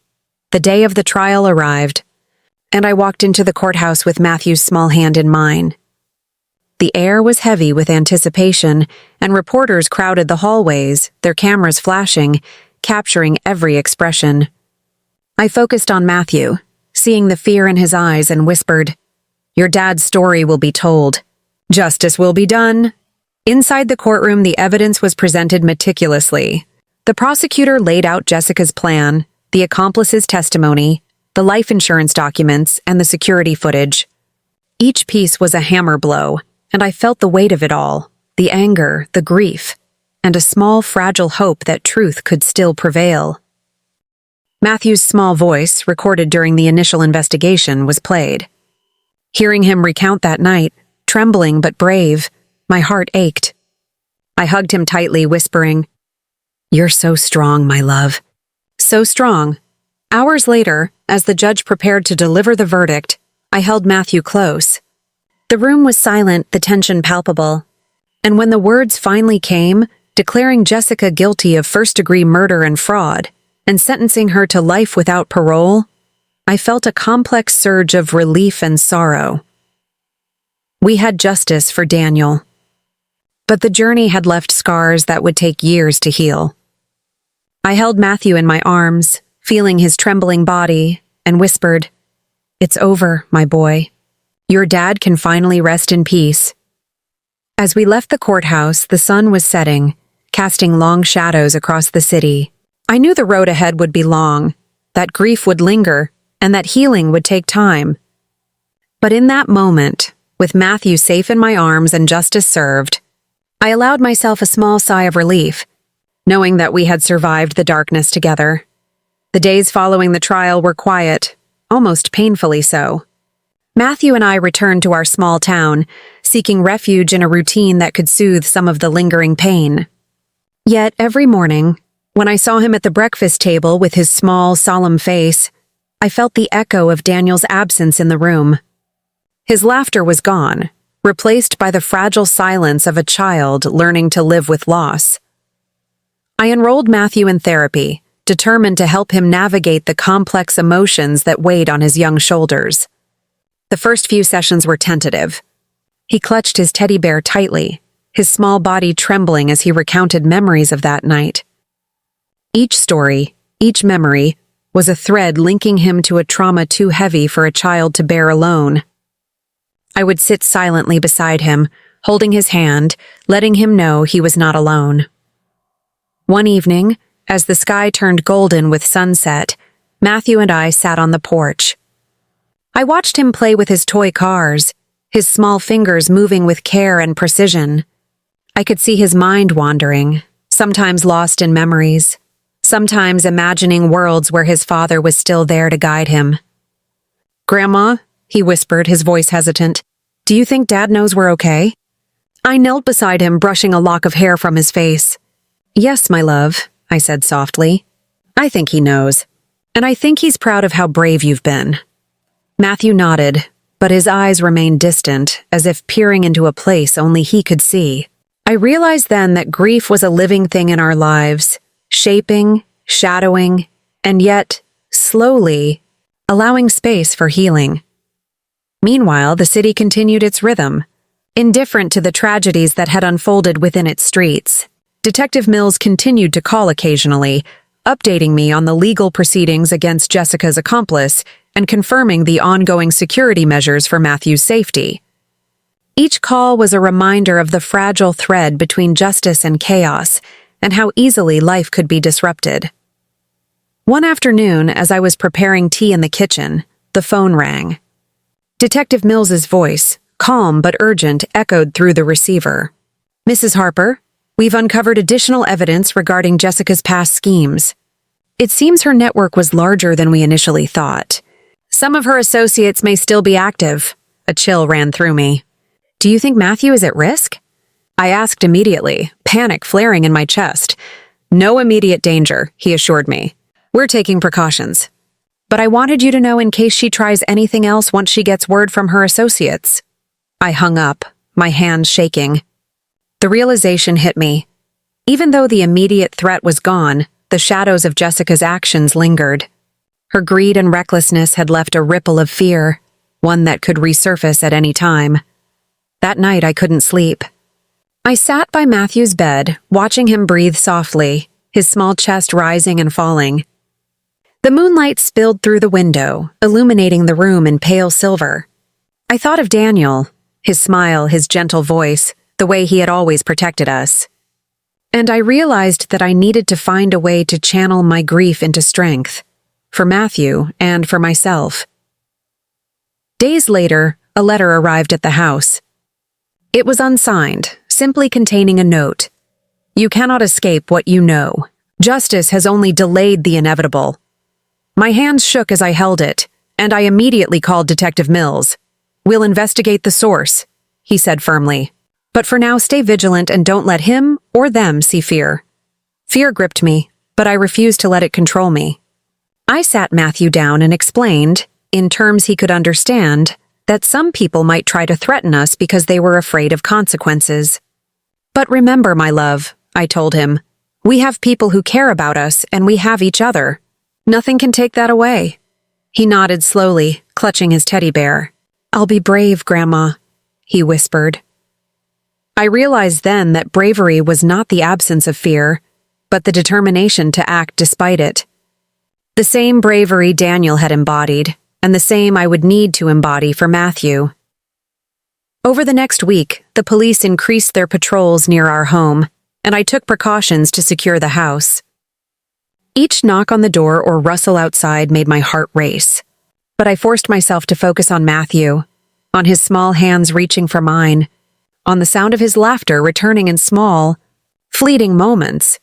The day of the trial arrived, and I walked into the courthouse with Matthew's small hand in mine. The air was heavy with anticipation, and reporters crowded the hallways, their cameras flashing, capturing every expression. I focused on Matthew, seeing the fear in his eyes, and whispered, "Your dad's story will be told. Justice will be done. Inside the courtroom, the evidence was presented meticulously. The prosecutor laid out Jessica's plan, the accomplice's testimony, the life insurance documents, and the security footage. Each piece was a hammer blow, and I felt the weight of it all, the anger, the grief, and a small, fragile hope that truth could still prevail. Matthew's small voice, recorded during the initial investigation, was played. Hearing him recount that night, trembling but brave, my heart ached. I hugged him tightly, whispering, "You're so strong, my love." So strong. Hours later, as the judge prepared to deliver the verdict, I held Matthew close. The room was silent, the tension palpable. And when the words finally came, declaring Jessica guilty of first-degree murder and fraud, and sentencing her to life without parole, I felt a complex surge of relief and sorrow. We had justice for Daniel. But the journey had left scars that would take years to heal. I held Matthew in my arms, feeling his trembling body, and whispered, "It's over, my boy. Your dad can finally rest in peace." As we left the courthouse, the sun was setting, casting long shadows across the city. I knew the road ahead would be long, that grief would linger, and that healing would take time. But in that moment, with Matthew safe in my arms and justice served, I allowed myself a small sigh of relief, knowing that we had survived the darkness together. The days following the trial were quiet, almost painfully so. Matthew and I returned to our small town, seeking refuge in a routine that could soothe some of the lingering pain. Yet every morning, when I saw him at the breakfast table with his small, solemn face, I felt the echo of Daniel's absence in the room. His laughter was gone, replaced by the fragile silence of a child learning to live with loss. I enrolled Matthew in therapy, determined to help him navigate the complex emotions that weighed on his young shoulders. The first few sessions were tentative. He clutched his teddy bear tightly, his small body trembling as he recounted memories of that night. Each story, each memory, was a thread linking him to a trauma too heavy for a child to bear alone. I would sit silently beside him, holding his hand, letting him know he was not alone. One evening, as the sky turned golden with sunset, Matthew and I sat on the porch. I watched him play with his toy cars, his small fingers moving with care and precision. I could see his mind wandering, sometimes lost in memories, sometimes imagining worlds where his father was still there to guide him. "Grandma," he whispered, his voice hesitant, "do you think Dad knows we're okay?" I knelt beside him, brushing a lock of hair from his face. "Yes, my love," I said softly. "I think he knows. And I think he's proud of how brave you've been." Matthew nodded, but his eyes remained distant, as if peering into a place only he could see. I realized then that grief was a living thing in our lives, shaping, shadowing, and yet, slowly, allowing space for healing. Meanwhile, the city continued its rhythm, indifferent to the tragedies that had unfolded within its streets. Detective Mills continued to call occasionally, updating me on the legal proceedings against Jessica's accomplice and confirming the ongoing security measures for Matthew's safety. Each call was a reminder of the fragile thread between justice and chaos, and how easily life could be disrupted. One afternoon, as I was preparing tea in the kitchen, the phone rang. Detective Mills's voice, calm but urgent, echoed through the receiver. "Mrs. Harper, we've uncovered additional evidence regarding Jessica's past schemes. It seems her network was larger than we initially thought. Some of her associates may still be active." A chill ran through me. "Do you think Matthew is at risk?" I asked immediately, panic flaring in my chest. "No immediate danger," he assured me. "We're taking precautions. But I wanted you to know in case she tries anything else once she gets word from her associates." I hung up, my hands shaking. The realization hit me. Even though the immediate threat was gone, the shadows of Jessica's actions lingered. Her greed and recklessness had left a ripple of fear, one that could resurface at any time. That night I couldn't sleep. I sat by Matthew's bed, watching him breathe softly, his small chest rising and falling. The moonlight spilled through the window, illuminating the room in pale silver. I thought of Daniel, his smile, his gentle voice, the way he had always protected us. And I realized that I needed to find a way to channel my grief into strength, for Matthew and for myself. Days later, a letter arrived at the house. It was unsigned, simply containing a note. "You cannot escape what you know. Justice has only delayed the inevitable." My hands shook as I held it, and I immediately called Detective Mills. "We'll investigate the source," he said firmly. "But for now, stay vigilant and don't let him or them see fear." Fear gripped me, but I refused to let it control me. I sat Matthew down and explained, in terms he could understand, that some people might try to threaten us because they were afraid of consequences. "But remember, my love," I told him, "we have people who care about us and we have each other. Nothing can take that away." He nodded slowly, clutching his teddy bear. "I'll be brave, Grandma," he whispered. I realized then that bravery was not the absence of fear, but the determination to act despite it. The same bravery Daniel had embodied, and the same I would need to embody for Matthew. Over the next week, the police increased their patrols near our home, and I took precautions to secure the house. Each knock on the door or rustle outside made my heart race, but I forced myself to focus on Matthew, on his small hands reaching for mine, on the sound of his laughter returning in small, fleeting moments.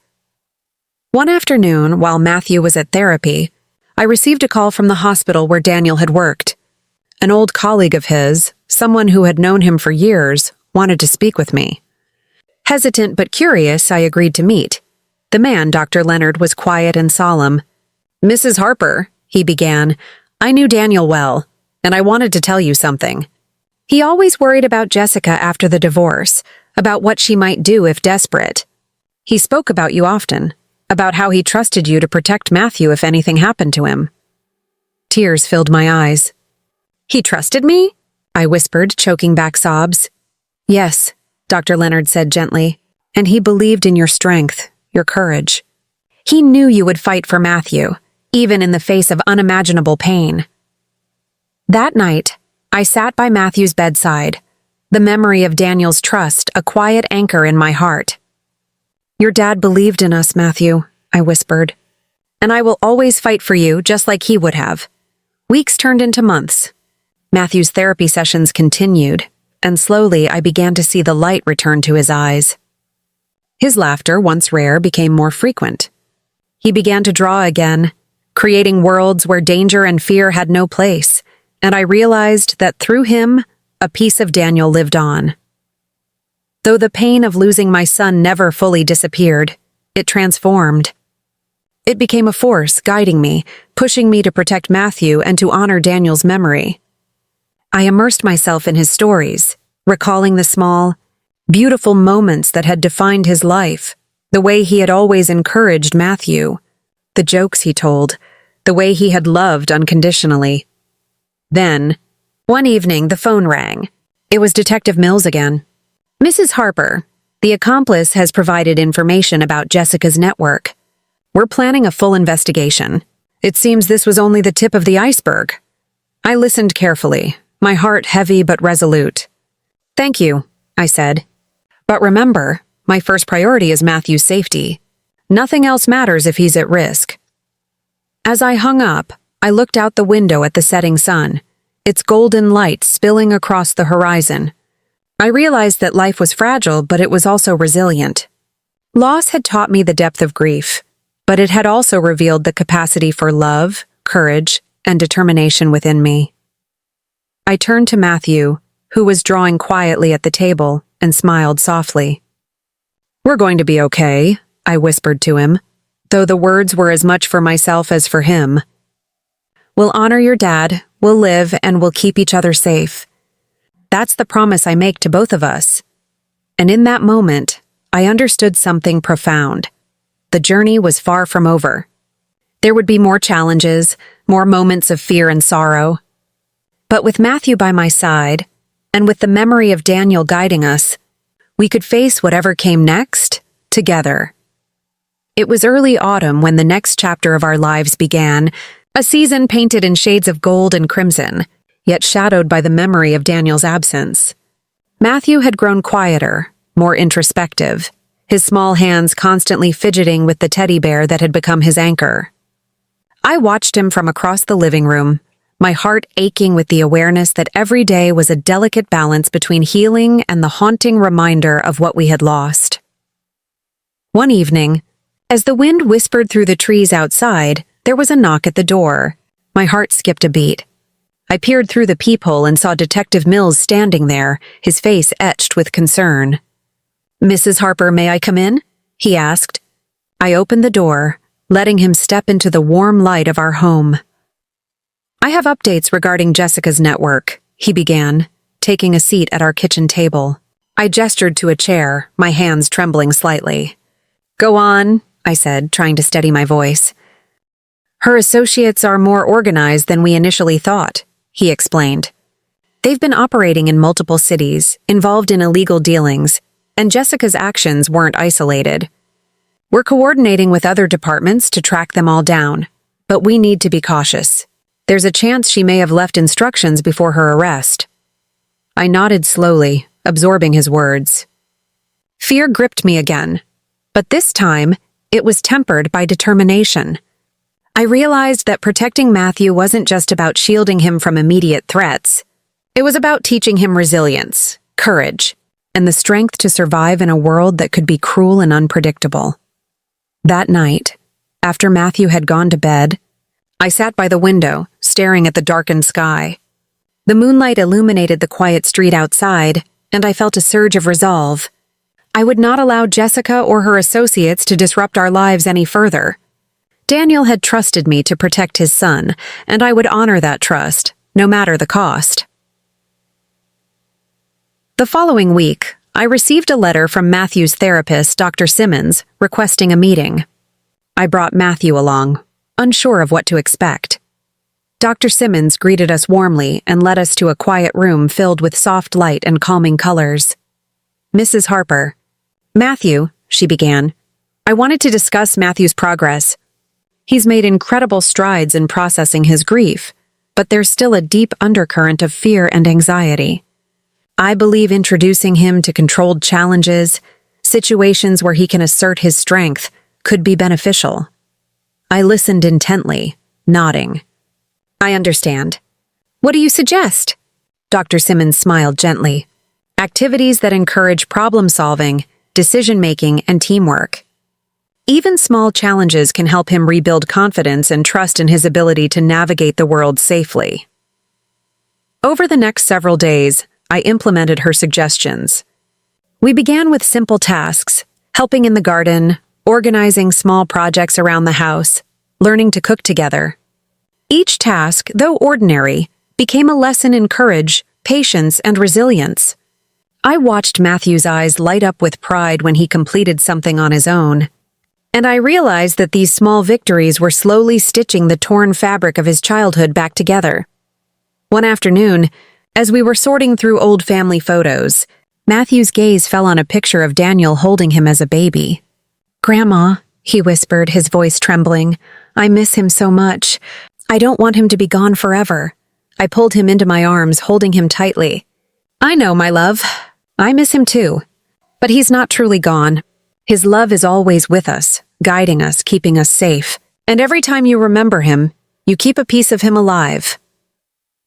One afternoon, while Matthew was at therapy, I received a call from the hospital where Daniel had worked. An old colleague of his, someone who had known him for years, wanted to speak with me. Hesitant but curious, I agreed to meet. The man, Dr. Leonard, was quiet and solemn. "Mrs. Harper," he began, "I knew Daniel well, and I wanted to tell you something. He always worried about Jessica after the divorce, about what she might do if desperate. He spoke about you often, about how he trusted you to protect Matthew if anything happened to him." Tears filled my eyes. "He trusted me?" I whispered, choking back sobs. "Yes," Dr. Leonard said gently, "and he believed in your strength, your courage. He knew you would fight for Matthew, even in the face of unimaginable pain." That night, I sat by Matthew's bedside, the memory of Daniel's trust a quiet anchor in my heart. "Your dad believed in us, Matthew," I whispered, "and I will always fight for you just like he would have." Weeks turned into months. Matthew's therapy sessions continued, and slowly I began to see the light return to his eyes. His laughter, once rare, became more frequent. He began to draw again, creating worlds where danger and fear had no place, and I realized that through him, a piece of Daniel lived on. Though the pain of losing my son never fully disappeared, it transformed. It became a force guiding me, pushing me to protect Matthew and to honor Daniel's memory. I immersed myself in his stories, recalling the small, beautiful moments that had defined his life, the way he had always encouraged Matthew, the jokes he told, the way he had loved unconditionally. Then, one evening, the phone rang. It was Detective Mills again. "Mrs. Harper, the accomplice has provided information about Jessica's network. We're planning a full investigation. It seems this was only the tip of the iceberg." I listened carefully, my heart heavy but resolute. "Thank you," I said. "But remember, my first priority is Matthew's safety. Nothing else matters if he's at risk." As I hung up, I looked out the window at the setting sun, its golden light spilling across the horizon. I realized that life was fragile, but it was also resilient. Loss had taught me the depth of grief, but it had also revealed the capacity for love, courage, and determination within me. I turned to Matthew, who was drawing quietly at the table, and smiled softly. "We're going to be okay," I whispered to him, though the words were as much for myself as for him. "We'll honor your dad, we'll live, and we'll keep each other safe. That's the promise I make to both of us." And in that moment, I understood something profound. The journey was far from over. There would be more challenges, more moments of fear and sorrow. But with Matthew by my side, and with the memory of Daniel guiding us, we could face whatever came next, together. It was early autumn when the next chapter of our lives began, a season painted in shades of gold and crimson, yet shadowed by the memory of Daniel's absence. Matthew had grown quieter, more introspective, his small hands constantly fidgeting with the teddy bear that had become his anchor. I watched him from across the living room, my heart aching with the awareness that every day was a delicate balance between healing and the haunting reminder of what we had lost. One evening, as the wind whispered through the trees outside, there was a knock at the door. My heart skipped a beat. I peered through the peephole and saw Detective Mills standing there, his face etched with concern. "Mrs. Harper, may I come in?" he asked. I opened the door, letting him step into the warm light of our home. "I have updates regarding Jessica's network," he began, taking a seat at our kitchen table. I gestured to a chair, my hands trembling slightly. "Go on," I said, trying to steady my voice. "Her associates are more organized than we initially thought," he explained. "They've been operating in multiple cities, involved in illegal dealings, and Jessica's actions weren't isolated. We're coordinating with other departments to track them all down, but we need to be cautious. There's a chance she may have left instructions before her arrest." I nodded slowly, absorbing his words. Fear gripped me again, but this time it was tempered by determination. I realized that protecting Matthew wasn't just about shielding him from immediate threats. It was about teaching him resilience, courage, and the strength to survive in a world that could be cruel and unpredictable. That night, after Matthew had gone to bed, I sat by the window, staring at the darkened sky. The moonlight illuminated the quiet street outside, and I felt a surge of resolve. I would not allow Jessica or her associates to disrupt our lives any further. Daniel had trusted me to protect his son, and I would honor that trust, no matter the cost. The following week, I received a letter from Matthew's therapist, Dr. Simmons, requesting a meeting. I brought Matthew along, unsure of what to expect. Dr. Simmons greeted us warmly and led us to a quiet room filled with soft light and calming colors. "Mrs. Harper." "Matthew," she began, "I wanted to discuss Matthew's progress. He's made incredible strides in processing his grief, but there's still a deep undercurrent of fear and anxiety. I believe introducing him to controlled challenges, situations where he can assert his strength, could be beneficial." I listened intently, nodding. "I understand. What do you suggest?" Dr. Simmons smiled gently. "Activities that encourage problem-solving, decision-making, and teamwork. Even small challenges can help him rebuild confidence and trust in his ability to navigate the world safely." Over the next several days, I implemented her suggestions. We began with simple tasks, helping in the garden, organizing small projects around the house, learning to cook together. Each task, though ordinary, became a lesson in courage, patience, and resilience. I watched Matthew's eyes light up with pride when he completed something on his own, and I realized that these small victories were slowly stitching the torn fabric of his childhood back together. One afternoon, as we were sorting through old family photos, Matthew's gaze fell on a picture of Daniel holding him as a baby. "Grandma," he whispered, his voice trembling, "I miss him so much. I don't want him to be gone forever." I pulled him into my arms, holding him tightly. "I know, my love. I miss him too. But he's not truly gone. His love is always with us, guiding us, keeping us safe. And every time you remember him, you keep a piece of him alive."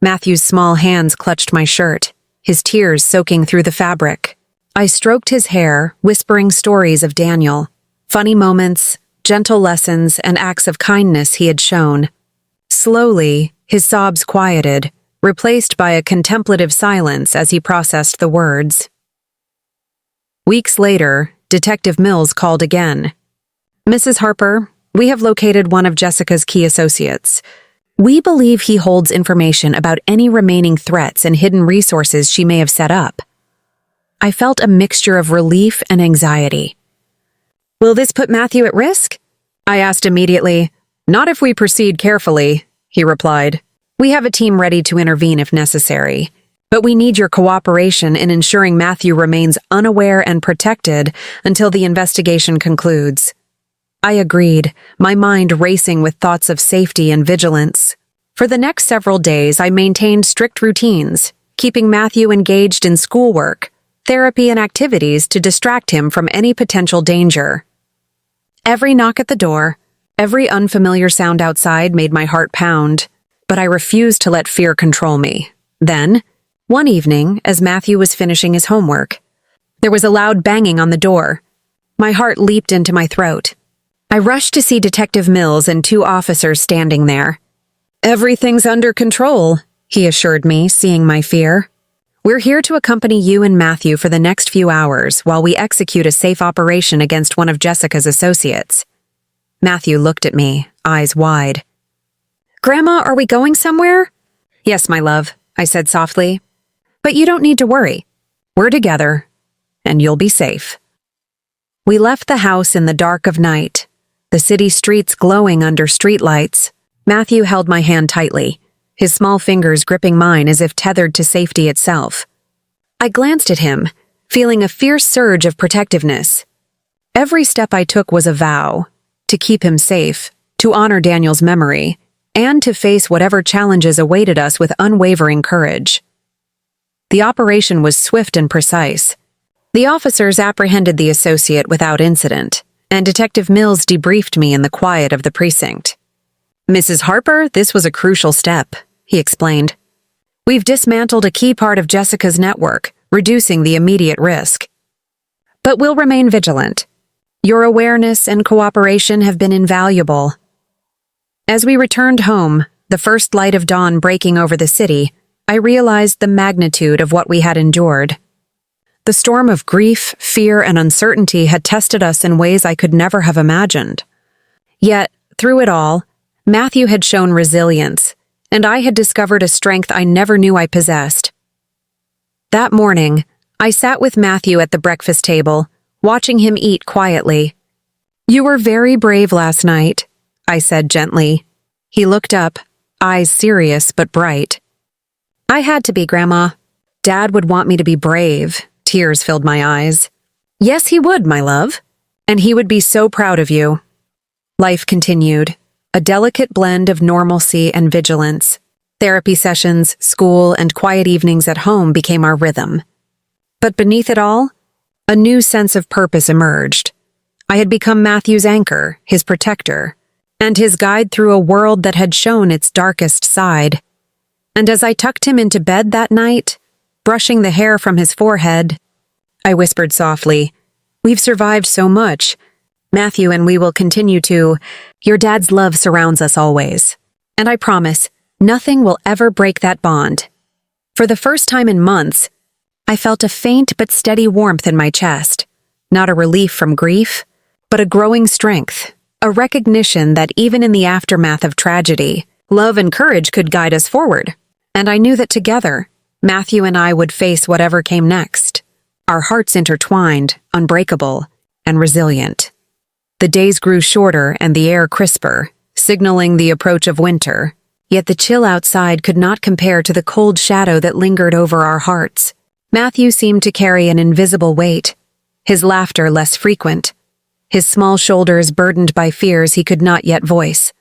Matthew's small hands clutched my shirt, his tears soaking through the fabric. I stroked his hair, whispering stories of Daniel, funny moments, gentle lessons, and acts of kindness he had shown. Slowly, his sobs quieted, replaced by a contemplative silence as he processed the words. Weeks later, Detective Mills called again. "Mrs. Harper, we have located one of Jessica's key associates. We believe he holds information about any remaining threats and hidden resources she may have set up." I felt a mixture of relief and anxiety. "Will this put Matthew at risk?" I asked immediately. "Not if we proceed carefully," he replied. "We have a team ready to intervene if necessary, but we need your cooperation in ensuring Matthew remains unaware and protected until the investigation concludes." I agreed, my mind racing with thoughts of safety and vigilance. For the next several days, I maintained strict routines, keeping Matthew engaged in schoolwork, therapy and activities to distract him from any potential danger. Every knock at the door, every unfamiliar sound outside made my heart pound, but I refused to let fear control me. Then, one evening, as Matthew was finishing his homework, there was a loud banging on the door. My heart leaped into my throat. I rushed to see Detective Mills and 2 officers standing there. "Everything's under control," he assured me, seeing my fear. "We're here to accompany you and Matthew for the next few hours while we execute a safe operation against one of Jessica's associates." Matthew looked at me, eyes wide. "Grandma, are we going somewhere?" "Yes, my love," I said softly. "But you don't need to worry. We're together, and you'll be safe." We left the house in the dark of night, the city streets glowing under streetlights. Matthew held my hand tightly, his small fingers gripping mine as if tethered to safety itself. I glanced at him, feeling a fierce surge of protectiveness. Every step I took was a vow, to keep him safe, to honor Daniel's memory, and to face whatever challenges awaited us with unwavering courage. The operation was swift and precise. The officers apprehended the associate without incident, and Detective Mills debriefed me in the quiet of the precinct. "Mrs. Harper, this was a crucial step," he explained. "We've dismantled a key part of Jessica's network, reducing the immediate risk. But we'll remain vigilant. Your awareness and cooperation have been invaluable." As we returned home, the first light of dawn breaking over the city, I realized the magnitude of what we had endured. The storm of grief, fear, and uncertainty had tested us in ways I could never have imagined. Yet, through it all, Matthew had shown resilience, and I had discovered a strength I never knew I possessed. That morning, I sat with Matthew at the breakfast table, watching him eat quietly. "You were very brave last night," I said gently. He looked up, eyes serious but bright. "I had to be, Grandma. Dad would want me to be brave." Tears filled my eyes. "Yes, he would, my love. And he would be so proud of you." Life continued, a delicate blend of normalcy and vigilance. Therapy sessions, school, and quiet evenings at home became our rhythm. But beneath it all, a new sense of purpose emerged. I had become Matthew's anchor, his protector, and his guide through a world that had shown its darkest side. And as I tucked him into bed that night, brushing the hair from his forehead, I whispered softly, "We've survived so much. Matthew and we will continue to. Your dad's love surrounds us always. And I promise, nothing will ever break that bond." For the first time in months, I felt a faint but steady warmth in my chest, not a relief from grief, but a growing strength, a recognition that even in the aftermath of tragedy, love and courage could guide us forward. And I knew that together, Matthew and I would face whatever came next, our hearts intertwined, unbreakable, and resilient. The days grew shorter and the air crisper, signaling the approach of winter, yet the chill outside could not compare to the cold shadow that lingered over our hearts. Matthew seemed to carry an invisible weight, his laughter less frequent, his small shoulders burdened by fears he could not yet voice.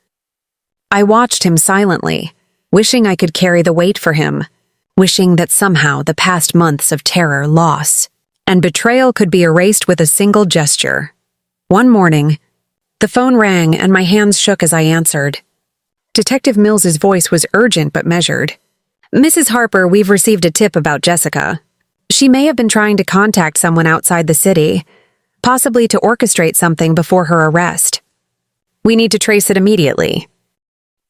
I watched him silently, wishing I could carry the weight for him, wishing that somehow the past months of terror, loss, and betrayal could be erased with a single gesture. One morning, the phone rang and my hands shook as I answered. Detective Mills's voice was urgent but measured. "Mrs. Harper, we've received a tip about Jessica. She may have been trying to contact someone outside the city, possibly to orchestrate something before her arrest. We need to trace it immediately."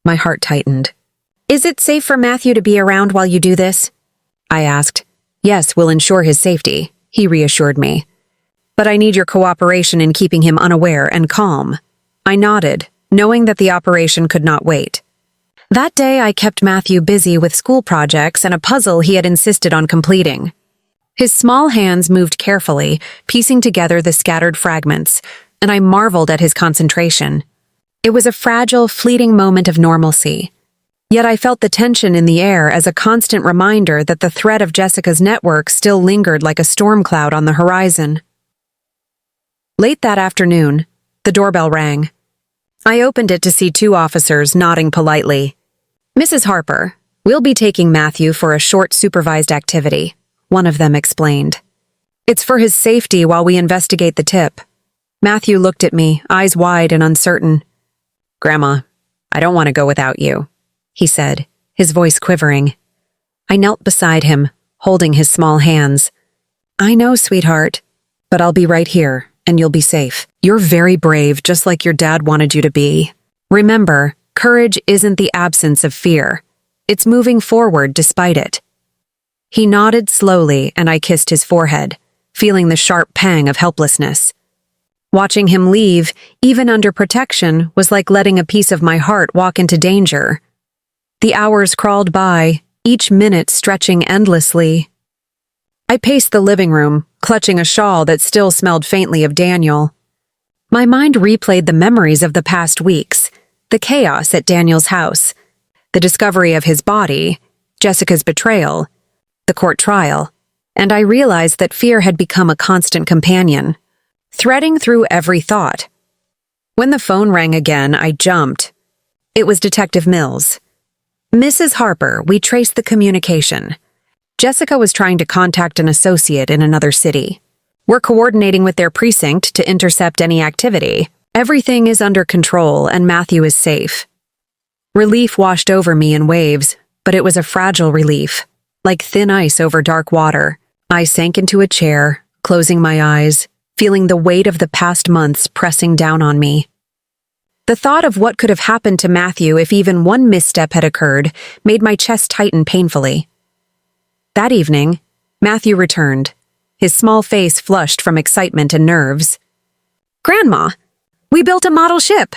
My heart tightened. "Is it safe for Matthew to be around while you do this?" I asked. "Yes, we'll ensure his safety," he reassured me. "But I need your cooperation in keeping him unaware and calm." I nodded, knowing that the operation could not wait. That day I kept Matthew busy with school projects and a puzzle he had insisted on completing. His small hands moved carefully, piecing together the scattered fragments, and I marveled at his concentration. It was a fragile, fleeting moment of normalcy. Yet I felt the tension in the air as a constant reminder that the threat of Jessica's network still lingered like a storm cloud on the horizon. Late that afternoon, the doorbell rang. I opened it to see 2 officers nodding politely. "Mrs. Harper, we'll be taking Matthew for a short supervised activity," one of them explained. It's for his safety while we investigate the tip. Matthew looked at me, eyes wide and uncertain. Grandma, I don't want to go without you, he said, his voice quivering. I knelt beside him, holding his small hands. I know, sweetheart, but I'll be right here, and you'll be safe. You're very brave, just like your dad wanted you to be. Remember, courage isn't the absence of fear. It's moving forward despite it. He nodded slowly, and I kissed his forehead, feeling the sharp pang of helplessness. Watching him leave, even under protection, was like letting a piece of my heart walk into danger. The hours crawled by, each minute stretching endlessly. I paced the living room, clutching a shawl that still smelled faintly of Daniel. My mind replayed the memories of the past weeks, the chaos at Daniel's house, the discovery of his body, Jessica's betrayal, the court trial, and I realized that fear had become a constant companion, threading through every thought. When the phone rang again, I jumped. It was Detective Mills. Mrs. Harper, we traced the communication. Jessica was trying to contact an associate in another city. We're coordinating with their precinct to intercept any activity. Everything is under control and Matthew is safe. Relief washed over me in waves, but it was a fragile relief, like thin ice over dark water. I sank into a chair, closing my eyes, feeling the weight of the past months pressing down on me. The thought of what could have happened to Matthew if even one misstep had occurred made my chest tighten painfully. That evening, Matthew returned, his small face flushed from excitement and nerves. "Grandma, we built a model ship!"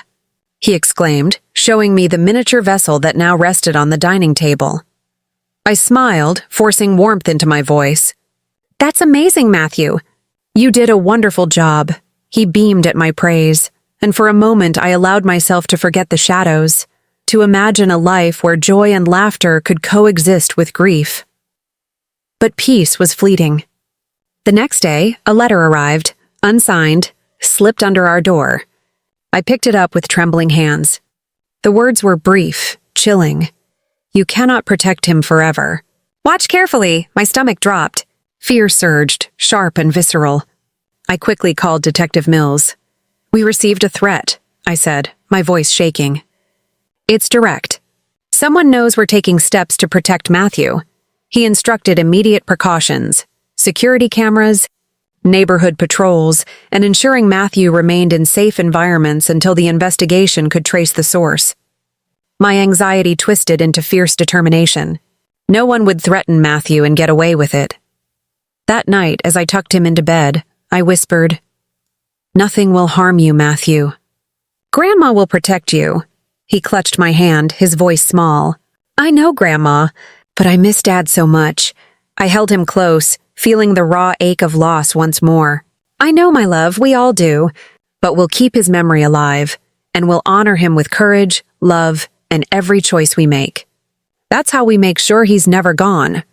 he exclaimed, showing me the miniature vessel that now rested on the dining table. I smiled, forcing warmth into my voice. "That's amazing, Matthew. You did a wonderful job." He beamed at my praise, and for a moment I allowed myself to forget the shadows, to imagine a life where joy and laughter could coexist with grief. But peace was fleeting. The next day, a letter arrived, unsigned, slipped under our door. I picked it up with trembling hands. The words were brief, chilling. You cannot protect him forever. Watch carefully. My stomach dropped. Fear surged, sharp and visceral. I quickly called Detective Mills. We received a threat, I said, my voice shaking. It's direct. Someone knows we're taking steps to protect Matthew. He instructed immediate precautions, security cameras, neighborhood patrols, and ensuring Matthew remained in safe environments until the investigation could trace the source. My anxiety twisted into fierce determination. No one would threaten Matthew and get away with it. That night, as I tucked him into bed, I whispered, "Nothing will harm you, Matthew. Grandma will protect you." He clutched my hand, his voice small. "I know, Grandma, but I miss Dad so much." I held him close, feeling the raw ache of loss once more. "I know, my love, we all do, but we'll keep his memory alive, and we'll honor him with courage, love, and every choice we make. That's how we make sure he's never gone."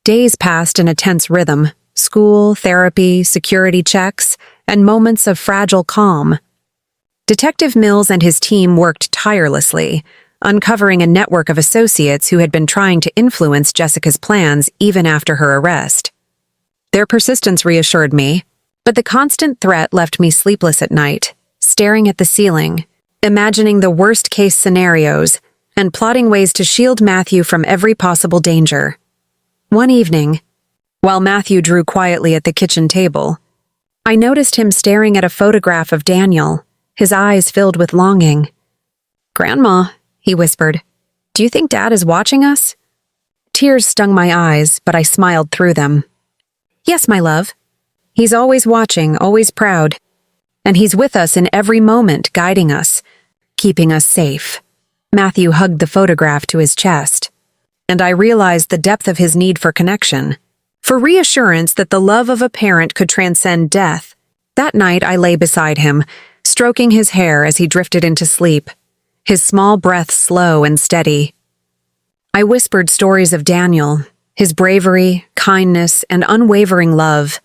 Days passed in a tense rhythm, school, therapy, security checks, and moments of fragile calm. Detective Mills and his team worked tirelessly, uncovering a network of associates who had been trying to influence Jessica's plans even after her arrest. Their persistence reassured me, but the constant threat left me sleepless at night, staring at the ceiling, imagining the worst-case scenarios, and plotting ways to shield Matthew from every possible danger. One evening, while Matthew drew quietly at the kitchen table, I noticed him staring at a photograph of Daniel, his eyes filled with longing. "Grandma," he whispered, "do you think Dad is watching us?" Tears stung my eyes, but I smiled through them. "Yes, my love. He's always watching, always proud. And he's with us in every moment, guiding us, keeping us safe." Matthew hugged the photograph to his chest, and I realized the depth of his need for connection, for reassurance that the love of a parent could transcend death. That night I lay beside him, stroking his hair as he drifted into sleep, his small breath slow and steady. I whispered stories of Daniel, his bravery, kindness, and unwavering love,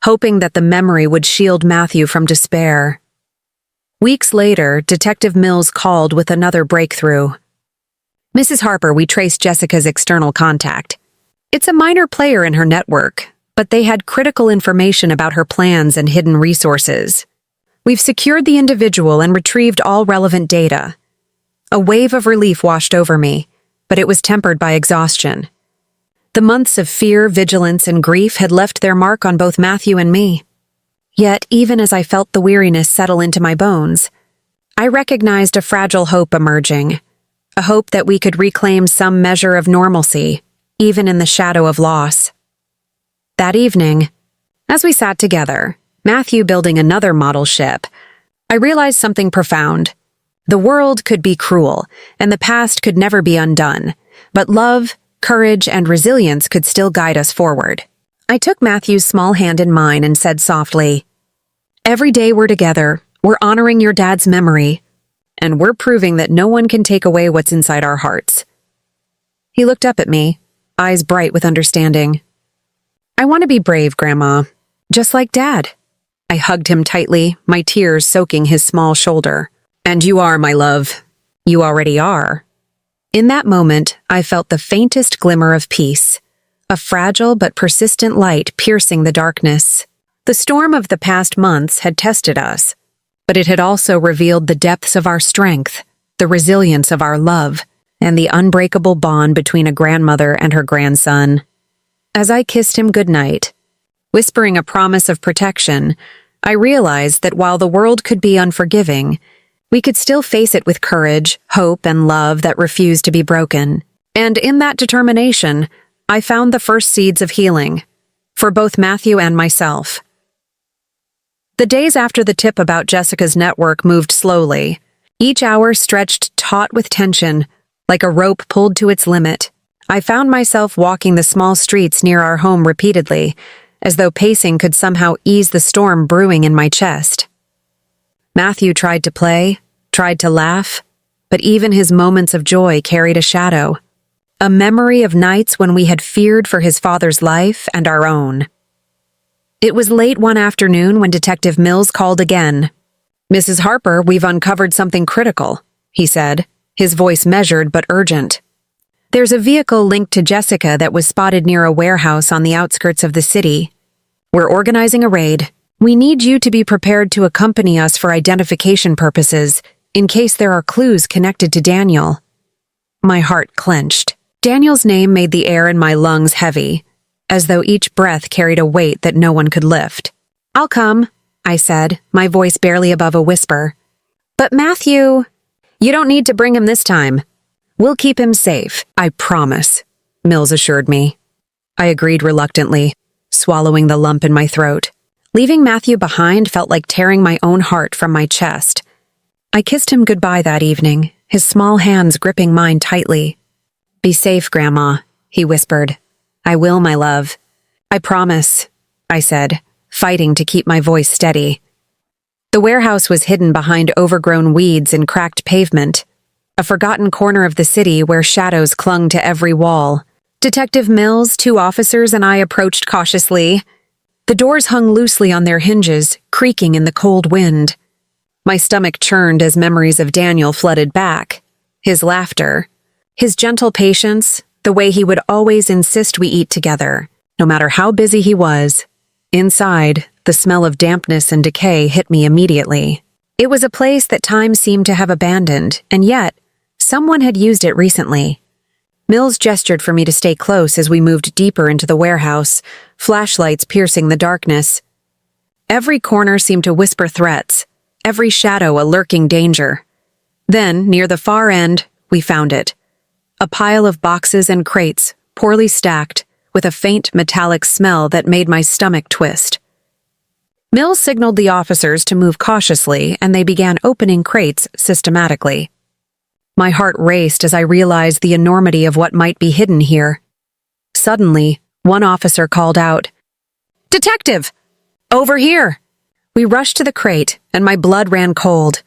hoping that the memory would shield Matthew from despair. Weeks later, Detective Mills called with another breakthrough. "Mrs. Harper, we traced Jessica's external contact. It's a minor player in her network, but they had critical information about her plans and hidden resources. We've secured the individual and retrieved all relevant data. A wave of relief washed over me, but it was tempered by exhaustion. The months of fear, vigilance, and grief had left their mark on both Matthew and me. Yet, even as I felt the weariness settle into my bones, I recognized a fragile hope emerging, a hope that we could reclaim some measure of normalcy, even in the shadow of loss. That evening, as we sat together, Matthew building another model ship, I realized something profound. The world could be cruel, and the past could never be undone, but love, courage, and resilience could still guide us forward. I took Matthew's small hand in mine and said softly, "Every day we're together, we're honoring your dad's memory, and we're proving that no one can take away what's inside our hearts." He looked up at me, eyes bright with understanding. "I want to be brave, Grandma, just like Dad." I hugged him tightly, my tears soaking his small shoulder. "And you are, my love. You already are." In that moment, I felt the faintest glimmer of peace, a fragile but persistent light piercing the darkness. The storm of the past months had tested us, but it had also revealed the depths of our strength, the resilience of our love, and the unbreakable bond between a grandmother and her grandson. As I kissed him goodnight, whispering a promise of protection, I realized that while the world could be unforgiving, we could still face it with courage, hope, and love that refused to be broken. And in that determination, I found the first seeds of healing, for both Matthew and myself. The days after the tip about Jessica's network moved slowly, each hour stretched taut with tension, like a rope pulled to its limit. I found myself walking the small streets near our home repeatedly, as though pacing could somehow ease the storm brewing in my chest. Matthew tried to play, tried to laugh, but even his moments of joy carried a shadow, a memory of nights when we had feared for his father's life and our own. It was late one afternoon when Detective Mills called again. "Mrs. Harper, we've uncovered something critical," he said, his voice measured but urgent. "There's a vehicle linked to Jessica that was spotted near a warehouse on the outskirts of the city. We're organizing a raid. We need you to be prepared to accompany us for identification purposes, in case there are clues connected to Daniel." My heart clenched. Daniel's name made the air in my lungs heavy, as though each breath carried a weight that no one could lift. "I'll come," I said, my voice barely above a whisper. "But Matthew—" "You don't need to bring him this time. We'll keep him safe, I promise," Mills assured me. I agreed reluctantly, swallowing the lump in my throat. Leaving Matthew behind felt like tearing my own heart from my chest. I kissed him goodbye that evening, his small hands gripping mine tightly. "Be safe, Grandma," he whispered. "I will, my love." "I promise," I said, fighting to keep my voice steady. The warehouse was hidden behind overgrown weeds and cracked pavement, a forgotten corner of the city where shadows clung to every wall. Detective Mills, 2 officers, and I approached cautiously. The doors hung loosely on their hinges, creaking in the cold wind. My stomach churned as memories of Daniel flooded back. His laughter, his gentle patience, the way he would always insist we eat together, no matter how busy he was. Inside, the smell of dampness and decay hit me immediately. It was a place that time seemed to have abandoned, and yet, someone had used it recently. Mills gestured for me to stay close as we moved deeper into the warehouse, flashlights piercing the darkness. Every corner seemed to whisper threats, every shadow a lurking danger. Then, near the far end, we found it. A pile of boxes and crates, poorly stacked, with a faint metallic smell that made my stomach twist. Mills signaled the officers to move cautiously, and they began opening crates systematically. My heart raced as I realized the enormity of what might be hidden here. Suddenly, one officer called out, "Detective! Over here!" We rushed to the crate, and my blood ran cold.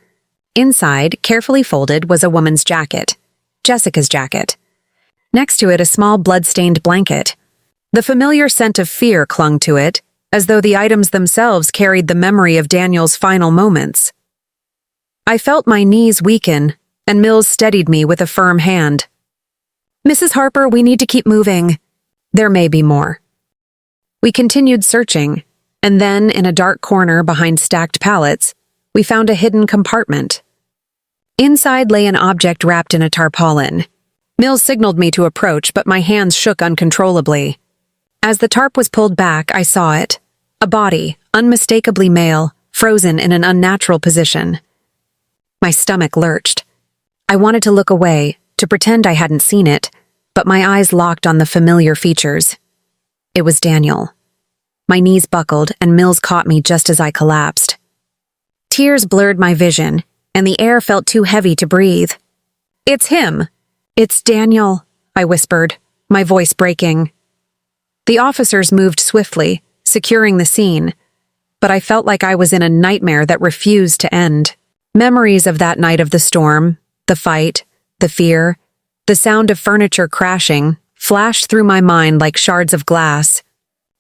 Inside, carefully folded, was a woman's jacket. Jessica's jacket. Next to it, a small blood-stained blanket. The familiar scent of fear clung to it, as though the items themselves carried the memory of Daniel's final moments. I felt my knees weaken, and Mills steadied me with a firm hand. "Mrs. Harper, we need to keep moving. There may be more." We continued searching, and then, in a dark corner behind stacked pallets, we found a hidden compartment. Inside lay an object wrapped in a tarpaulin. Mills signaled me to approach, but my hands shook uncontrollably. As the tarp was pulled back, I saw it. A body, unmistakably male, frozen in an unnatural position. My stomach lurched. I wanted to look away, to pretend I hadn't seen it, but my eyes locked on the familiar features. It was Daniel. My knees buckled, and Mills caught me just as I collapsed. Tears blurred my vision, and the air felt too heavy to breathe. "It's him! It's Daniel," I whispered, my voice breaking. The officers moved swiftly, securing the scene, but I felt like I was in a nightmare that refused to end. Memories of that night of the storm, the fight, the fear, the sound of furniture crashing, flashed through my mind like shards of glass.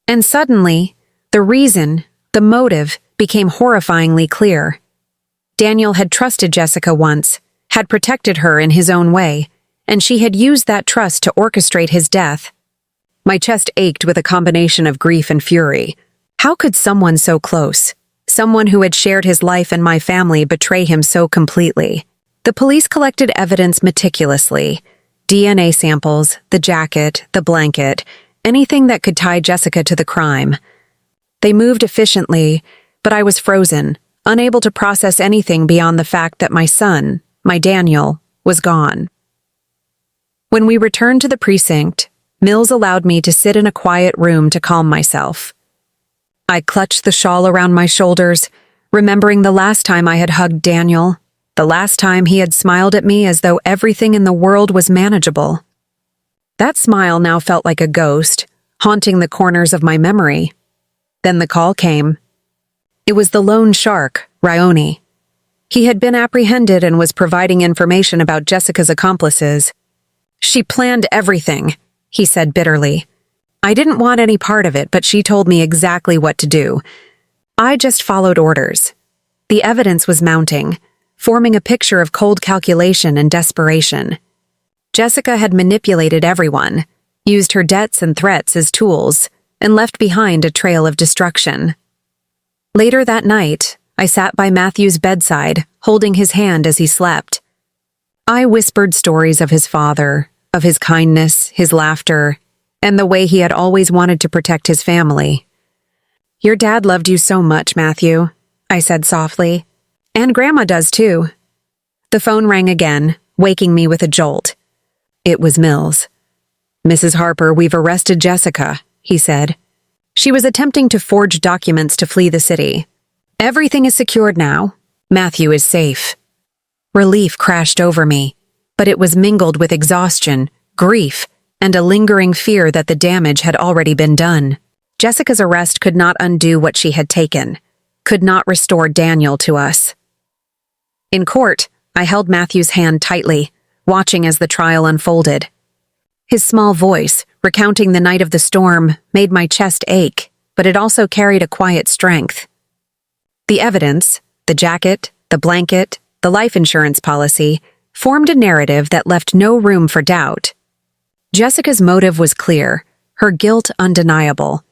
And suddenly, the reason, the motive, became horrifyingly clear. Daniel had trusted Jessica once, had protected her in his own way, and she had used that trust to orchestrate his death. My chest ached with a combination of grief and fury. How could someone so close, someone who had shared his life and my family, betray him so completely? The police collected evidence meticulously. DNA samples, the jacket, the blanket, anything that could tie Jessica to the crime. They moved efficiently, but I was frozen, unable to process anything beyond the fact that my son, my Daniel, was gone. When we returned to the precinct, Mills allowed me to sit in a quiet room to calm myself. I clutched the shawl around my shoulders, remembering the last time I had hugged Daniel, the last time he had smiled at me as though everything in the world was manageable. That smile now felt like a ghost, haunting the corners of my memory. Then the call came. It was the lone shark, Ryoni. He had been apprehended and was providing information about Jessica's accomplices. "She planned everything," he said bitterly. "I didn't want any part of it, but she told me exactly what to do. I just followed orders." The evidence was mounting, forming a picture of cold calculation and desperation. Jessica had manipulated everyone, used her debts and threats as tools, and left behind a trail of destruction. Later that night, I sat by Matthew's bedside, holding his hand as he slept. I whispered stories of his father, of his kindness, his laughter, and the way he had always wanted to protect his family. "Your dad loved you so much, Matthew," I said softly. "And Grandma does too." The phone rang again, waking me with a jolt. It was Mills. "Mrs. Harper, we've arrested Jessica," he said. "She was attempting to forge documents to flee the city. Everything is secured now. Matthew is safe." Relief crashed over me, but it was mingled with exhaustion, grief, and a lingering fear that the damage had already been done. Jessica's arrest could not undo what she had taken, could not restore Daniel to us. In court, I held Matthew's hand tightly, watching as the trial unfolded. His small voice, recounting the night of the storm, made my chest ache, but it also carried a quiet strength. The evidence, the jacket, the blanket, the life insurance policy, formed a narrative that left no room for doubt. Jessica's motive was clear, her guilt undeniable.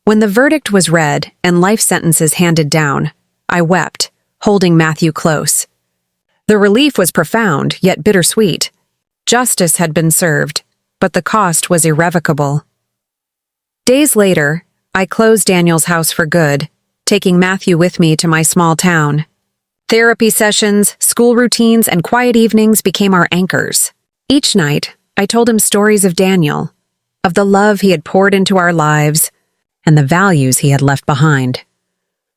When the verdict was read and life sentences handed down, I wept, holding Matthew close. The relief was profound, yet bittersweet. Justice had been served, but the cost was irrevocable. Days later, I closed Daniel's house for good, taking Matthew with me to my small town. Therapy sessions, school routines, and quiet evenings became our anchors. Each night, I told him stories of Daniel, of the love he had poured into our lives, and the values he had left behind.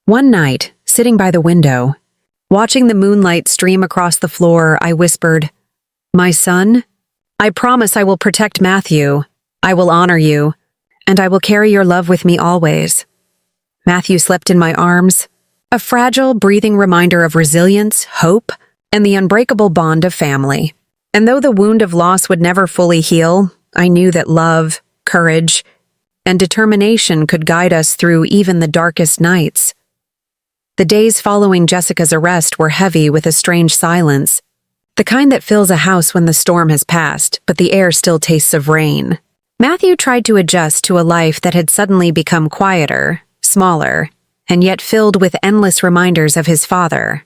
One night, sitting by the window, watching the moonlight stream across the floor, I whispered, "My son, I promise I will protect Matthew, I will honor you, and I will carry your love with me always." Matthew slept in my arms, a fragile, breathing reminder of resilience, hope, and the unbreakable bond of family. And though the wound of loss would never fully heal, I knew that love, courage, and determination could guide us through even the darkest nights. The days following Jessica's arrest were heavy with a strange silence, the kind that fills a house when the storm has passed, but the air still tastes of rain. Matthew tried to adjust to a life that had suddenly become quieter, smaller, and yet filled with endless reminders of his father.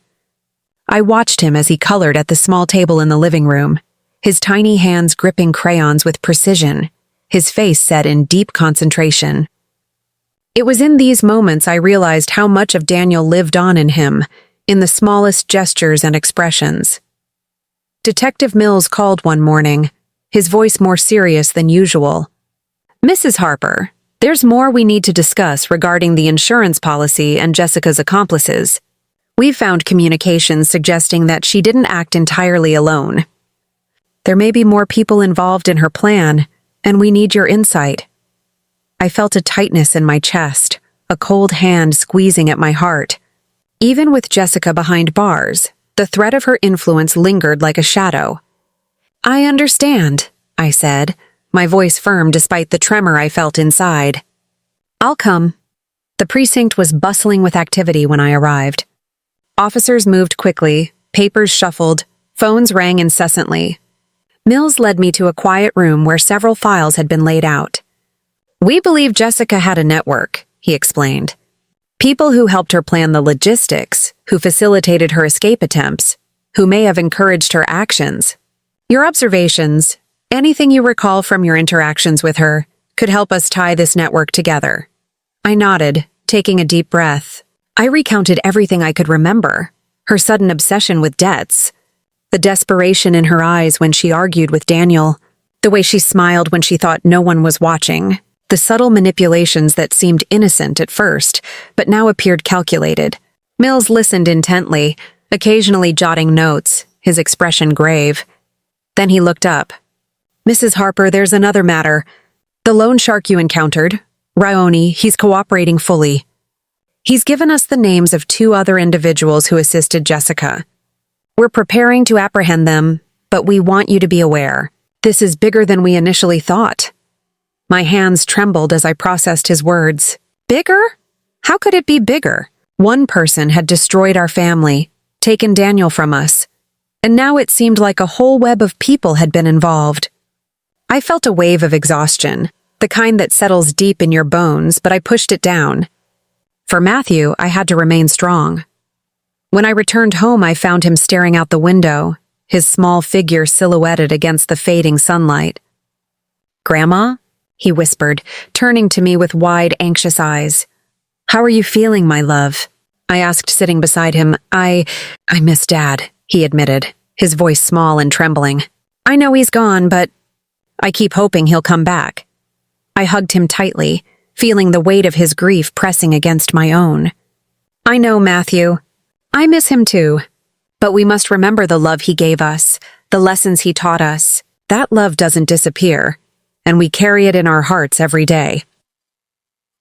I watched him as he colored at the small table in the living room, his tiny hands gripping crayons with precision, his face set in deep concentration. It was in these moments I realized how much of Daniel lived on in him, in the smallest gestures and expressions. Detective Mills called one morning, his voice more serious than usual. "Mrs. Harper, there's more we need to discuss regarding the insurance policy and Jessica's accomplices. We've found communications suggesting that she didn't act entirely alone. There may be more people involved in her plan, and we need your insight." I felt a tightness in my chest, a cold hand squeezing at my heart. Even with Jessica behind bars, the threat of her influence lingered like a shadow. "I understand," I said, my voice firm despite the tremor I felt inside. "I'll come." The precinct was bustling with activity when I arrived. Officers moved quickly, papers shuffled, phones rang incessantly. Mills led me to a quiet room where several files had been laid out. "We believe Jessica had a network," he explained. "People who helped her plan the logistics, who facilitated her escape attempts, who may have encouraged her actions. Your observations, anything you recall from your interactions with her, could help us tie this network together." I nodded, taking a deep breath. I recounted everything I could remember: her sudden obsession with debts, the desperation in her eyes when she argued with Daniel, the way she smiled when she thought no one was watching, the subtle manipulations that seemed innocent at first, but now appeared calculated. Mills listened intently, occasionally jotting notes, his expression grave. Then he looked up. "Mrs. Harper, there's another matter. The loan shark you encountered, Raoni, he's cooperating fully. He's given us the names of 2 other individuals who assisted Jessica. We're preparing to apprehend them, but we want you to be aware. This is bigger than we initially thought." My hands trembled as I processed his words. Bigger? How could it be bigger? One person had destroyed our family, taken Daniel from us, and now it seemed like a whole web of people had been involved. I felt a wave of exhaustion, the kind that settles deep in your bones, but I pushed it down. For Matthew, I had to remain strong. When I returned home, I found him staring out the window, his small figure silhouetted against the fading sunlight. "Grandma?" he whispered, turning to me with wide, anxious eyes. "How are you feeling, my love?" I asked, sitting beside him. I miss Dad," he admitted, his voice small and trembling. "I know he's gone, but I keep hoping he'll come back." I hugged him tightly, feeling the weight of his grief pressing against my own. "I know, Matthew. I miss him too. But we must remember the love he gave us, the lessons he taught us. That love doesn't disappear, and we carry it in our hearts every day."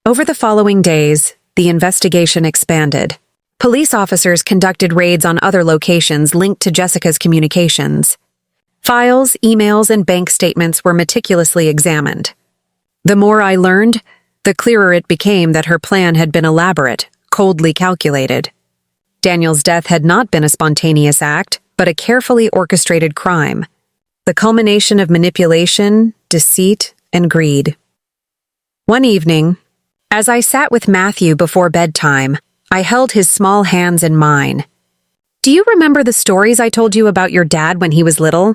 Over the following days, the investigation expanded. Police officers conducted raids on other locations linked to Jessica's communications. Files, emails, and bank statements were meticulously examined. The more I learned, the clearer it became that her plan had been elaborate, coldly calculated. Daniel's death had not been a spontaneous act, but a carefully orchestrated crime, the culmination of manipulation, deceit, and greed. One evening, as I sat with Matthew before bedtime, I held his small hands in mine. "Do you remember the stories I told you about your dad when he was little?"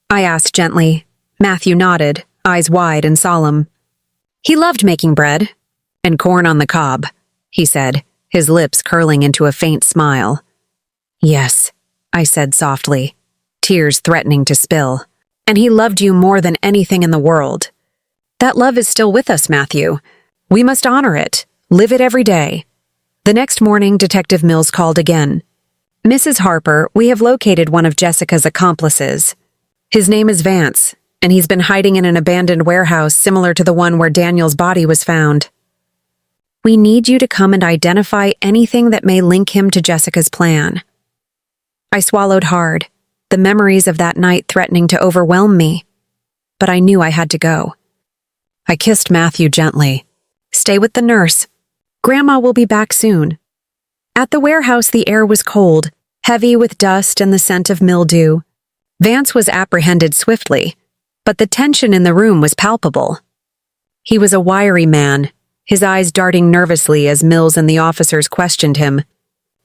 I asked gently. Matthew nodded, eyes wide and solemn. "He loved making bread and corn on the cob," he said, his lips curling into a faint smile. "Yes," I said softly, tears threatening to spill. "And he loved you more than anything in the world. That love is still with us, Matthew. We must honor it, live it every day." The next morning, Detective Mills called again. "Mrs. Harper, we have located one of Jessica's accomplices. His name is Vance, and he's been hiding in an abandoned warehouse similar to the one where Daniel's body was found. We need you to come and identify anything that may link him to Jessica's plan." I swallowed hard, the memories of that night threatening to overwhelm me. But I knew I had to go. I kissed Matthew gently. "Stay with the nurse. Grandma will be back soon." At the warehouse, the air was cold, heavy with dust and the scent of mildew. Vance was apprehended swiftly, but the tension in the room was palpable. He was a wiry man, his eyes darting nervously as Mills and the officers questioned him.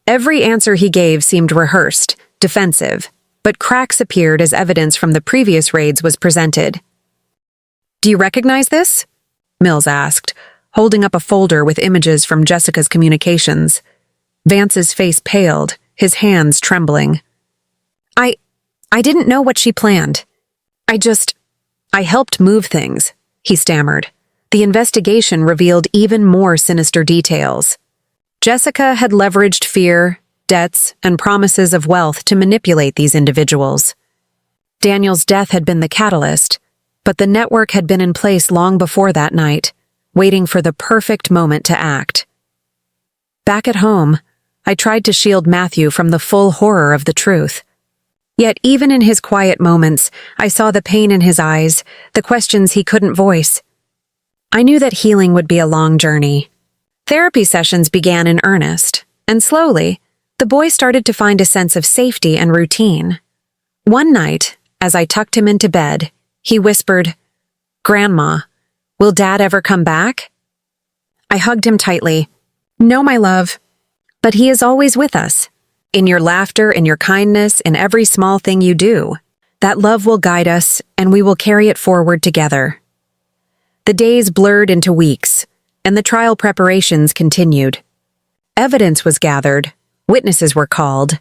Every answer he gave seemed rehearsed, defensive, but cracks appeared as evidence from the previous raids was presented. "Do you recognize this?" Mills asked, holding up a folder with images from Jessica's communications. Vance's face paled, his hands trembling. I didn't know what she planned. I helped move things," he stammered. The investigation revealed even more sinister details. Jessica had leveraged fear, debts, and promises of wealth to manipulate these individuals. Daniel's death had been the catalyst, but the network had been in place long before that night, waiting for the perfect moment to act. Back at home, I tried to shield Matthew from the full horror of the truth. Yet even in his quiet moments, I saw the pain in his eyes, the questions he couldn't voice. I knew that healing would be a long journey. Therapy sessions began in earnest, and slowly, the boy started to find a sense of safety and routine. One night, as I tucked him into bed, he whispered, "Grandma, will Dad ever come back?" I hugged him tightly. "No, my love, but he is always with us. In your laughter, in your kindness, in every small thing you do. That love will guide us, and we will carry it forward together." The days blurred into weeks, and the trial preparations continued. Evidence was gathered, witnesses were called,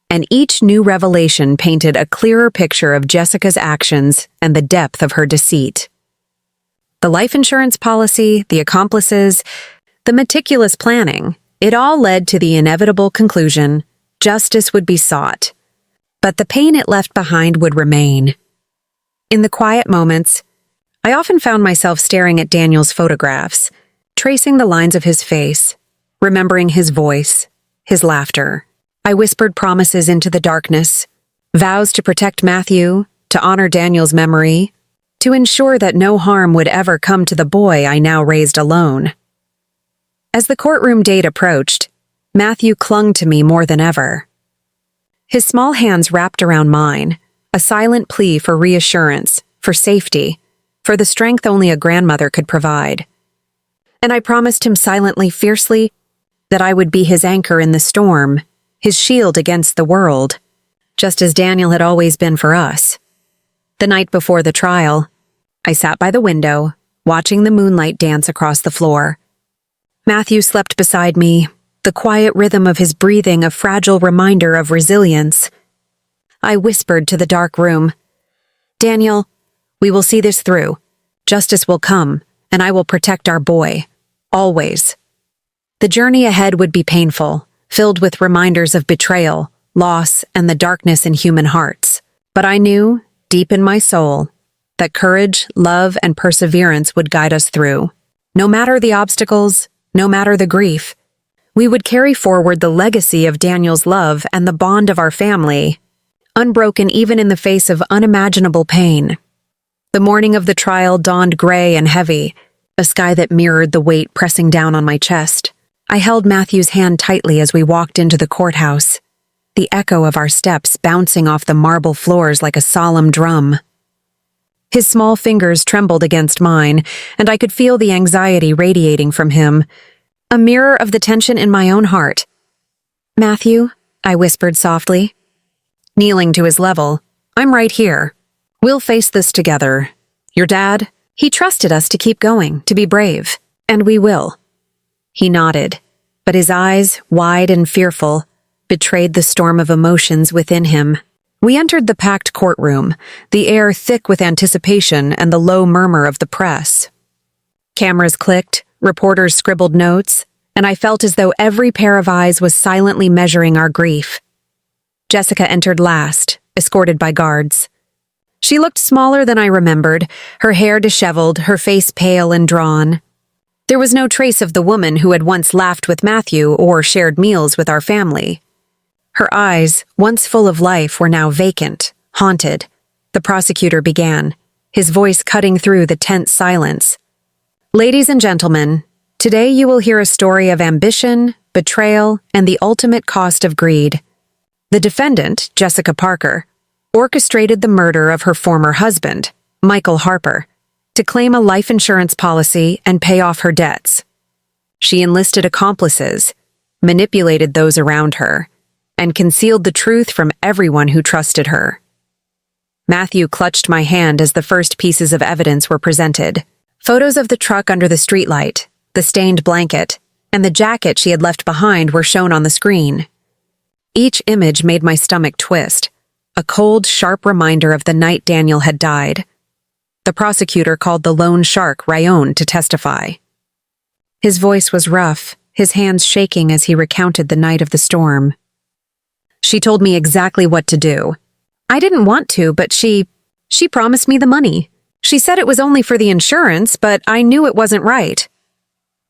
and each new revelation painted a clearer picture of Jessica's actions and the depth of her deceit. The life insurance policy, the accomplices, the meticulous planning, it all led to the inevitable conclusion: justice would be sought, but the pain it left behind would remain. In the quiet moments, I often found myself staring at Daniel's photographs, tracing the lines of his face, remembering his voice, his laughter. I whispered promises into the darkness, vows to protect Matthew, to honor Daniel's memory, to ensure that no harm would ever come to the boy I now raised alone. As the courtroom date approached, Matthew clung to me more than ever. His small hands wrapped around mine, a silent plea for reassurance, for safety, for the strength only a grandmother could provide. And I promised him silently, fiercely, that I would be his anchor in the storm, his shield against the world, just as Daniel had always been for us. The night before the trial, I sat by the window, watching the moonlight dance across the floor. Matthew slept beside me, the quiet rhythm of his breathing a fragile reminder of resilience. I whispered to the dark room, "Daniel, we will see this through. Justice will come, and I will protect our boy. Always." The journey ahead would be painful, filled with reminders of betrayal, loss, and the darkness in human hearts. But I knew, deep in my soul, that courage, love, and perseverance would guide us through. No matter the obstacles, no matter the grief, we would carry forward the legacy of Daniel's love and the bond of our family, unbroken even in the face of unimaginable pain. The morning of the trial dawned gray and heavy, a sky that mirrored the weight pressing down on my chest. I held Matthew's hand tightly as we walked into the courthouse, the echo of our steps bouncing off the marble floors like a solemn drum. His small fingers trembled against mine, and I could feel the anxiety radiating from him, a mirror of the tension in my own heart. "Matthew," I whispered softly. Kneeling to his level, "I'm right here. We'll face this together. Your dad, he trusted us to keep going, to be brave, and we will." He nodded, but his eyes, wide and fearful, betrayed the storm of emotions within him. We entered the packed courtroom, the air thick with anticipation and the low murmur of the press. Cameras clicked, reporters scribbled notes, and I felt as though every pair of eyes was silently measuring our grief. Jessica entered last, escorted by guards. She looked smaller than I remembered, her hair disheveled, her face pale and drawn. There was no trace of the woman who had once laughed with Matthew or shared meals with our family. Her eyes, once full of life, were now vacant, haunted. The prosecutor began, his voice cutting through the tense silence. "Ladies and gentlemen, today you will hear a story of ambition, betrayal, and the ultimate cost of greed. The defendant, Jessica Parker, orchestrated the murder of her former husband, Michael Harper. to claim a life insurance policy and pay off her debts. She enlisted accomplices, manipulated those around her, and concealed the truth from everyone who trusted her. Matthew clutched my hand as the first pieces of evidence were presented. Photos of the truck under the streetlight, the stained blanket, and the jacket she had left behind were shown on the screen. Each image made my stomach twist, a cold, sharp reminder of the night Daniel had died. The prosecutor called the lone shark Rayon to testify. His voice was rough, his hands shaking as he recounted the night of the storm. She told me exactly what to do. I didn't want to, but she promised me the money. She said it was only for the insurance, but I knew it wasn't right.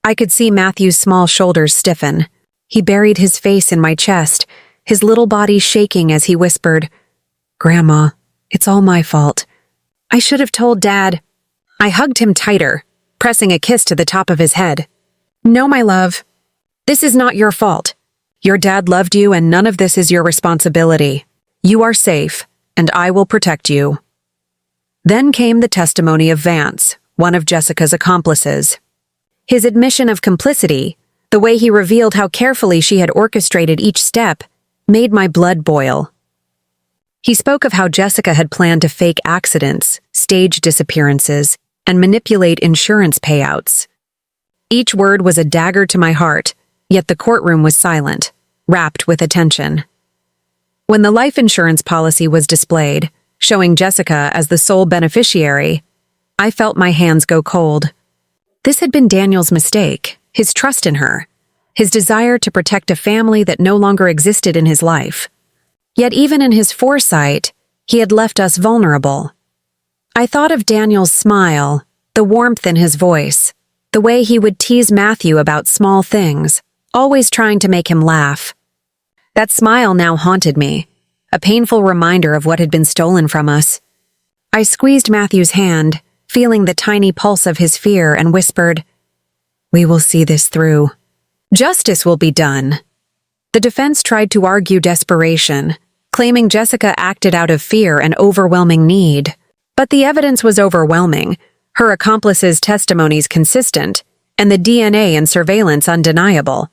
I could see Matthew's small shoulders stiffen. He buried his face in my chest, his little body shaking as he whispered, "Grandma, it's all my fault. I should have told Dad." I hugged him tighter, pressing a kiss to the top of his head. "No, my love. This is not your fault. Your dad loved you and none of this is your responsibility. You are safe, and I will protect you." Then came the testimony of Vance, one of Jessica's accomplices. His admission of complicity, the way he revealed how carefully she had orchestrated each step, made my blood boil. He spoke of how Jessica had planned to fake accidents, stage disappearances, and manipulate insurance payouts. Each word was a dagger to my heart, yet the courtroom was silent, rapt with attention. When the life insurance policy was displayed, showing Jessica as the sole beneficiary, I felt my hands go cold. This had been Daniel's mistake, his trust in her, his desire to protect a family that no longer existed in his life. Yet even in his foresight, he had left us vulnerable. I thought of Daniel's smile, the warmth in his voice, the way he would tease Matthew about small things, always trying to make him laugh. That smile now haunted me, a painful reminder of what had been stolen from us. I squeezed Matthew's hand, feeling the tiny pulse of his fear, and whispered, "We will see this through. Justice will be done." The defense tried to argue desperation, claiming Jessica acted out of fear and overwhelming need. But the evidence was overwhelming, her accomplice's testimonies consistent, and the DNA and surveillance undeniable.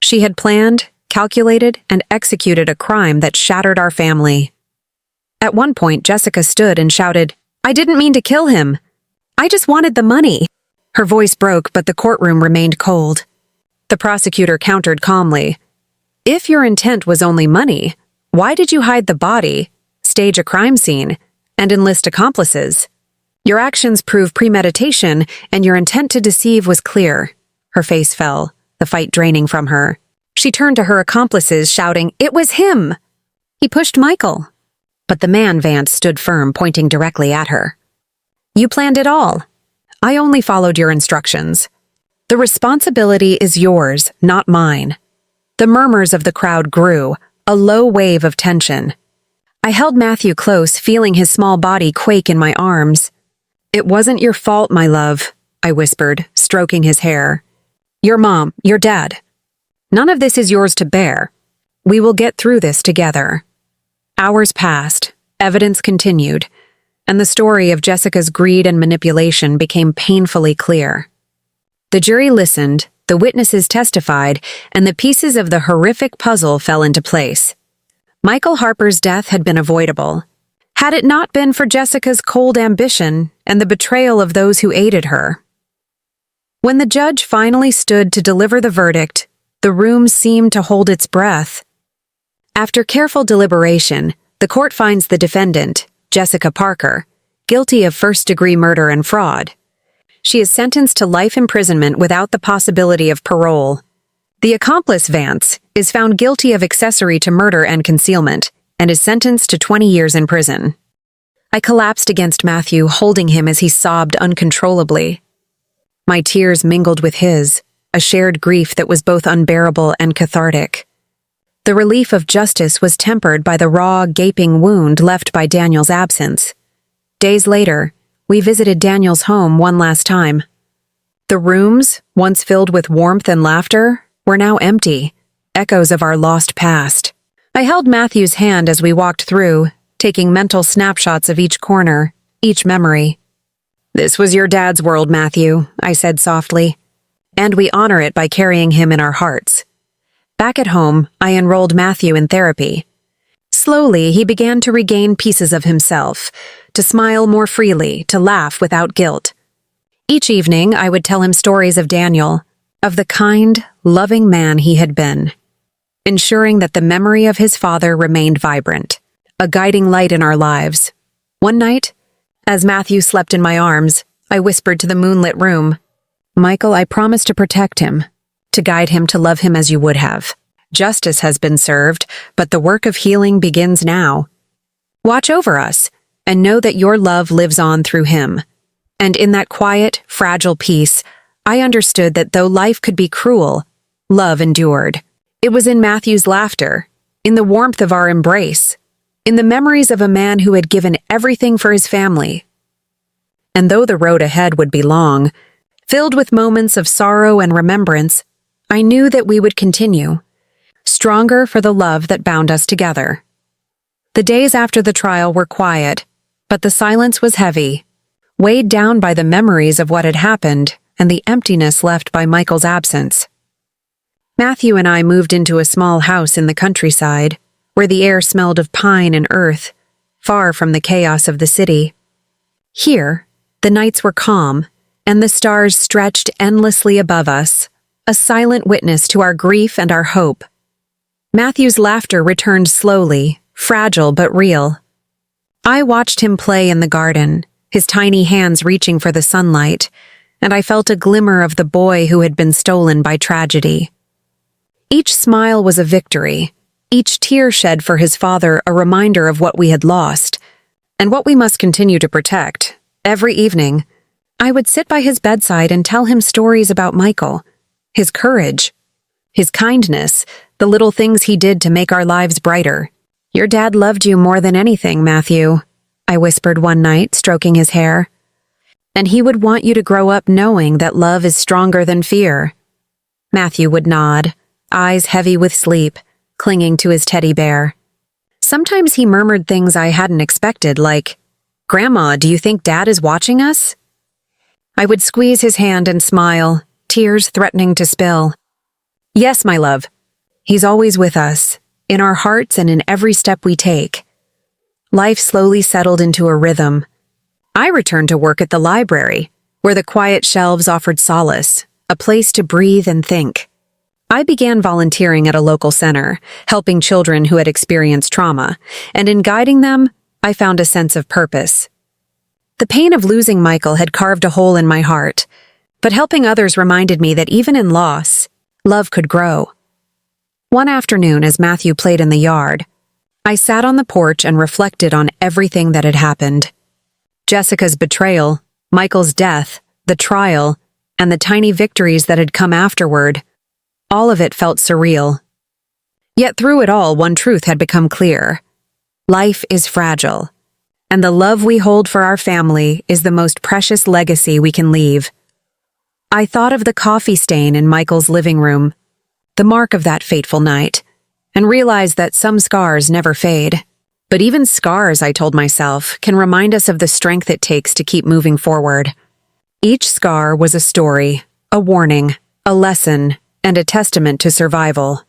She had planned, calculated, and executed a crime that shattered our family. At one point, Jessica stood and shouted, "I didn't mean to kill him. I just wanted the money." Her voice broke, but the courtroom remained cold. The prosecutor countered calmly, "If your intent was only money, why did you hide the body, stage a crime scene, and enlist accomplices? Your actions prove premeditation, and your intent to deceive was clear." Her face fell, the fight draining from her. She turned to her accomplices, shouting, "It was him! He pushed Michael." But the man, Vance, stood firm, pointing directly at her. "You planned it all. I only followed your instructions. The responsibility is yours, not mine." The murmurs of the crowd grew, a low wave of tension. I held Matthew close, feeling his small body quake in my arms. "It wasn't your fault, my love," I whispered, stroking his hair. "Your mom, your dad. None of this is yours to bear. We will get through this together." Hours passed, evidence continued, and the story of Jessica's greed and manipulation became painfully clear. The jury listened, the witnesses testified, and the pieces of the horrific puzzle fell into place. Michael Harper's death had been avoidable, had it not been for Jessica's cold ambition and the betrayal of those who aided her. When the judge finally stood to deliver the verdict, the room seemed to hold its breath. After careful deliberation, the court finds the defendant, Jessica Parker, guilty of first-degree murder and fraud. She is sentenced to life imprisonment without the possibility of parole. The accomplice, Vance, is found guilty of accessory to murder and concealment, and is sentenced to 20 years in prison. I collapsed against Matthew, holding him as he sobbed uncontrollably. My tears mingled with his, a shared grief that was both unbearable and cathartic. The relief of justice was tempered by the raw, gaping wound left by Daniel's absence. Days later, we visited Daniel's home one last time. The rooms, once filled with warmth and laughter, were now empty, echoes of our lost past. I held Matthew's hand as we walked through, taking mental snapshots of each corner, each memory. "This was your dad's world, Matthew," I said softly. "And we honor it by carrying him in our hearts." Back at home, I enrolled Matthew in therapy. Slowly, he began to regain pieces of himself, to smile more freely, to laugh without guilt. Each evening, I would tell him stories of Daniel, of the kind, loving man he had been, ensuring that the memory of his father remained vibrant, a guiding light in our lives. One night, as Matthew slept in my arms, I whispered to the moonlit room, "Michael, I promise to protect him, to guide him to love him as you would have. Justice has been served, but the work of healing begins now. Watch over us, and know that your love lives on through him." And in that quiet, fragile peace, I understood that though life could be cruel, love endured. It was in Matthew's laughter, in the warmth of our embrace, in the memories of a man who had given everything for his family. And though the road ahead would be long, filled with moments of sorrow and remembrance, I knew that we would continue, stronger for the love that bound us together. The days after the trial were quiet, but the silence was heavy, weighed down by the memories of what had happened and the emptiness left by Michael's absence. Matthew and I moved into a small house in the countryside, where the air smelled of pine and earth, far from the chaos of the city. Here, the nights were calm, and the stars stretched endlessly above us, a silent witness to our grief and our hope. Matthew's laughter returned slowly, fragile but real. I watched him play in the garden, his tiny hands reaching for the sunlight, and I felt a glimmer of the boy who had been stolen by tragedy. Each smile was a victory, each tear shed for his father a reminder of what we had lost, and what we must continue to protect. Every evening, I would sit by his bedside and tell him stories about Michael, his courage, his kindness, the little things he did to make our lives brighter. "Your dad loved you more than anything, Matthew," I whispered one night, stroking his hair. "And he would want you to grow up knowing that love is stronger than fear." Matthew would nod, eyes heavy with sleep, clinging to his teddy bear. Sometimes he murmured things I hadn't expected, like, "Grandma, do you think Dad is watching us?" I would squeeze his hand and smile, tears threatening to spill. "Yes, my love. He's always with us, in our hearts and in every step we take." Life slowly settled into a rhythm. I returned to work at the library, where the quiet shelves offered solace, a place to breathe and think. I began volunteering at a local center, helping children who had experienced trauma, and in guiding them, I found a sense of purpose. The pain of losing Michael had carved a hole in my heart, but helping others reminded me that even in loss, love could grow. One afternoon, as Matthew played in the yard, I sat on the porch and reflected on everything that had happened. Jessica's betrayal, Michael's death, the trial, and the tiny victories that had come afterward. All of it felt surreal. Yet through it all, one truth had become clear. Life is fragile, and the love we hold for our family is the most precious legacy we can leave. I thought of the coffee stain in Michael's living room, the mark of that fateful night, and realized that some scars never fade. But even scars, I told myself, can remind us of the strength it takes to keep moving forward. Each scar was a story, a warning, a lesson, and a testament to survival.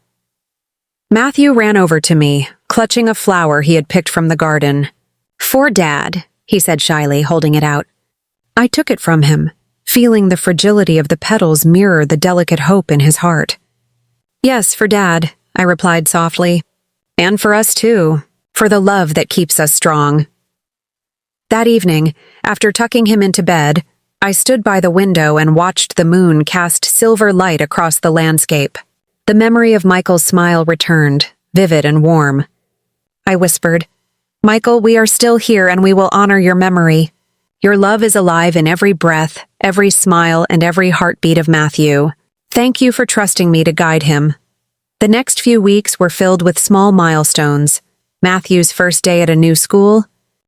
Matthew ran over to me, clutching a flower he had picked from the garden. "For Dad," he said shyly, holding it out. I took it from him, feeling the fragility of the petals mirror the delicate hope in his heart. "Yes, for Dad," I replied softly. "And for us too, for the love that keeps us strong." That evening, after tucking him into bed, I stood by the window and watched the moon cast silver light across the landscape. The memory of Michael's smile returned, vivid and warm. I whispered, "Michael, we are still here and we will honor your memory. Your love is alive in every breath, every smile, and every heartbeat of Matthew. Thank you for trusting me to guide him." The next few weeks were filled with small milestones. Matthew's first day at a new school,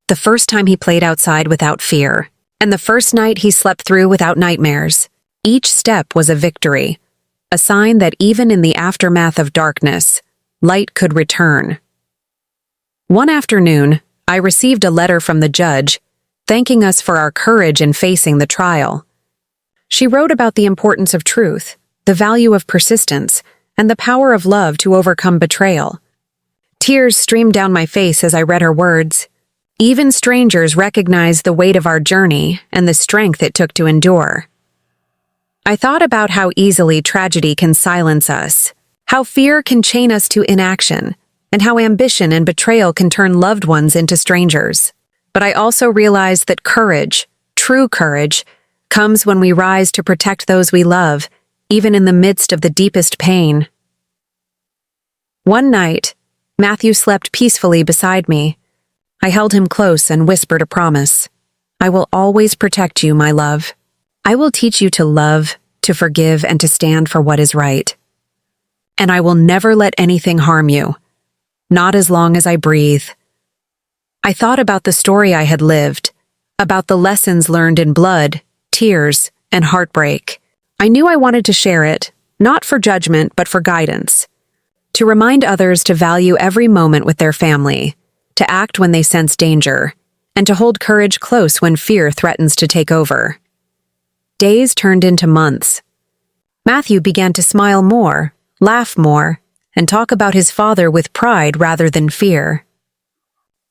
the first time he played outside without fear, and the first night he slept through without nightmares. Each step was a victory, a sign that even in the aftermath of darkness, light could return. One afternoon, I received a letter from the judge thanking us for our courage in facing the trial. She wrote about the importance of truth, the value of persistence, and the power of love to overcome betrayal. Tears streamed down my face as I read her words. Even strangers recognize the weight of our journey and the strength it took to endure. I thought about how easily tragedy can silence us, how fear can chain us to inaction, and how ambition and betrayal can turn loved ones into strangers. But I also realized that courage, true courage, comes when we rise to protect those we love, even in the midst of the deepest pain. One night, Matthew slept peacefully beside me. I held him close and whispered a promise. I will always protect you, my love. I will teach you to love, to forgive, and to stand for what is right. And I will never let anything harm you, not as long as I breathe. I thought about the story I had lived, about the lessons learned in blood, tears, and heartbreak. I knew I wanted to share it, not for judgment, but for guidance. To remind others to value every moment with their family, to act when they sense danger, and to hold courage close when fear threatens to take over. Days turned into months. Matthew began to smile more, laugh more, and talk about his father with pride rather than fear.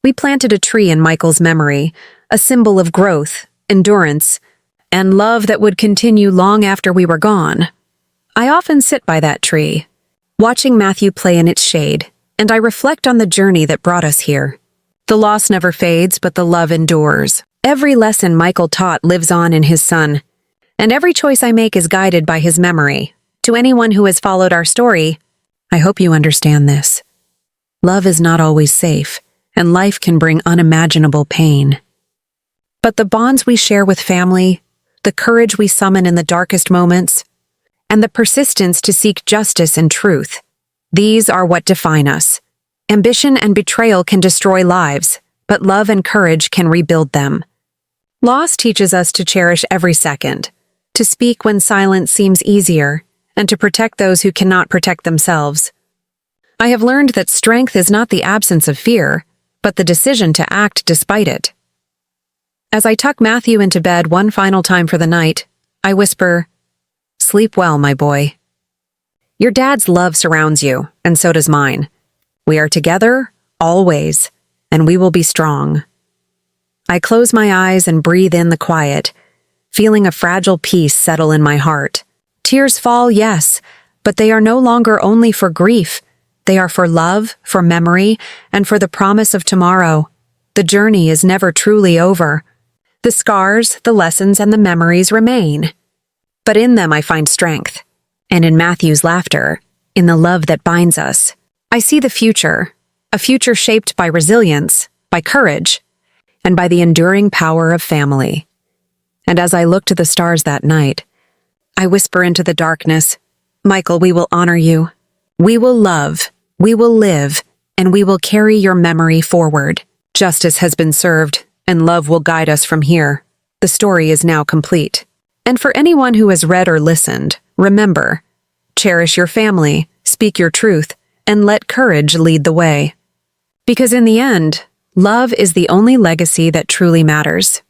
We planted a tree in Michael's memory, a symbol of growth, endurance, and love that would continue long after we were gone. I often sit by that tree, watching Matthew play in its shade, and I reflect on the journey that brought us here. The loss never fades, but the love endures. Every lesson Michael taught lives on in his son, and every choice I make is guided by his memory. To anyone who has followed our story, I hope you understand this. Love is not always safe, and life can bring unimaginable pain. But the bonds we share with family, the courage we summon in the darkest moments, and the persistence to seek justice and truth, these are what define us. Ambition and betrayal can destroy lives, but love and courage can rebuild them. Loss teaches us to cherish every second, to speak when silence seems easier, and to protect those who cannot protect themselves. I have learned that strength is not the absence of fear, but the decision to act despite it. As I tuck Matthew into bed one final time for the night, I whisper, "Sleep well, my boy. Your dad's love surrounds you, and so does mine. We are together, always, and we will be strong." I close my eyes and breathe in the quiet, feeling a fragile peace settle in my heart. Tears fall, yes, but they are no longer only for grief. They are for love, for memory, and for the promise of tomorrow. The journey is never truly over. The scars, the lessons, and the memories remain. But in them I find strength. And in Matthew's laughter, in the love that binds us, I see the future, a future shaped by resilience, by courage, and by the enduring power of family. And as I look to the stars that night, I whisper into the darkness, "Michael, we will honor you. We will love, we will live, and we will carry your memory forward. Justice has been served, and love will guide us from here. The story is now complete." And for anyone who has read or listened, remember, cherish your family, speak your truth, and let courage lead the way. Because in the end, love is the only legacy that truly matters.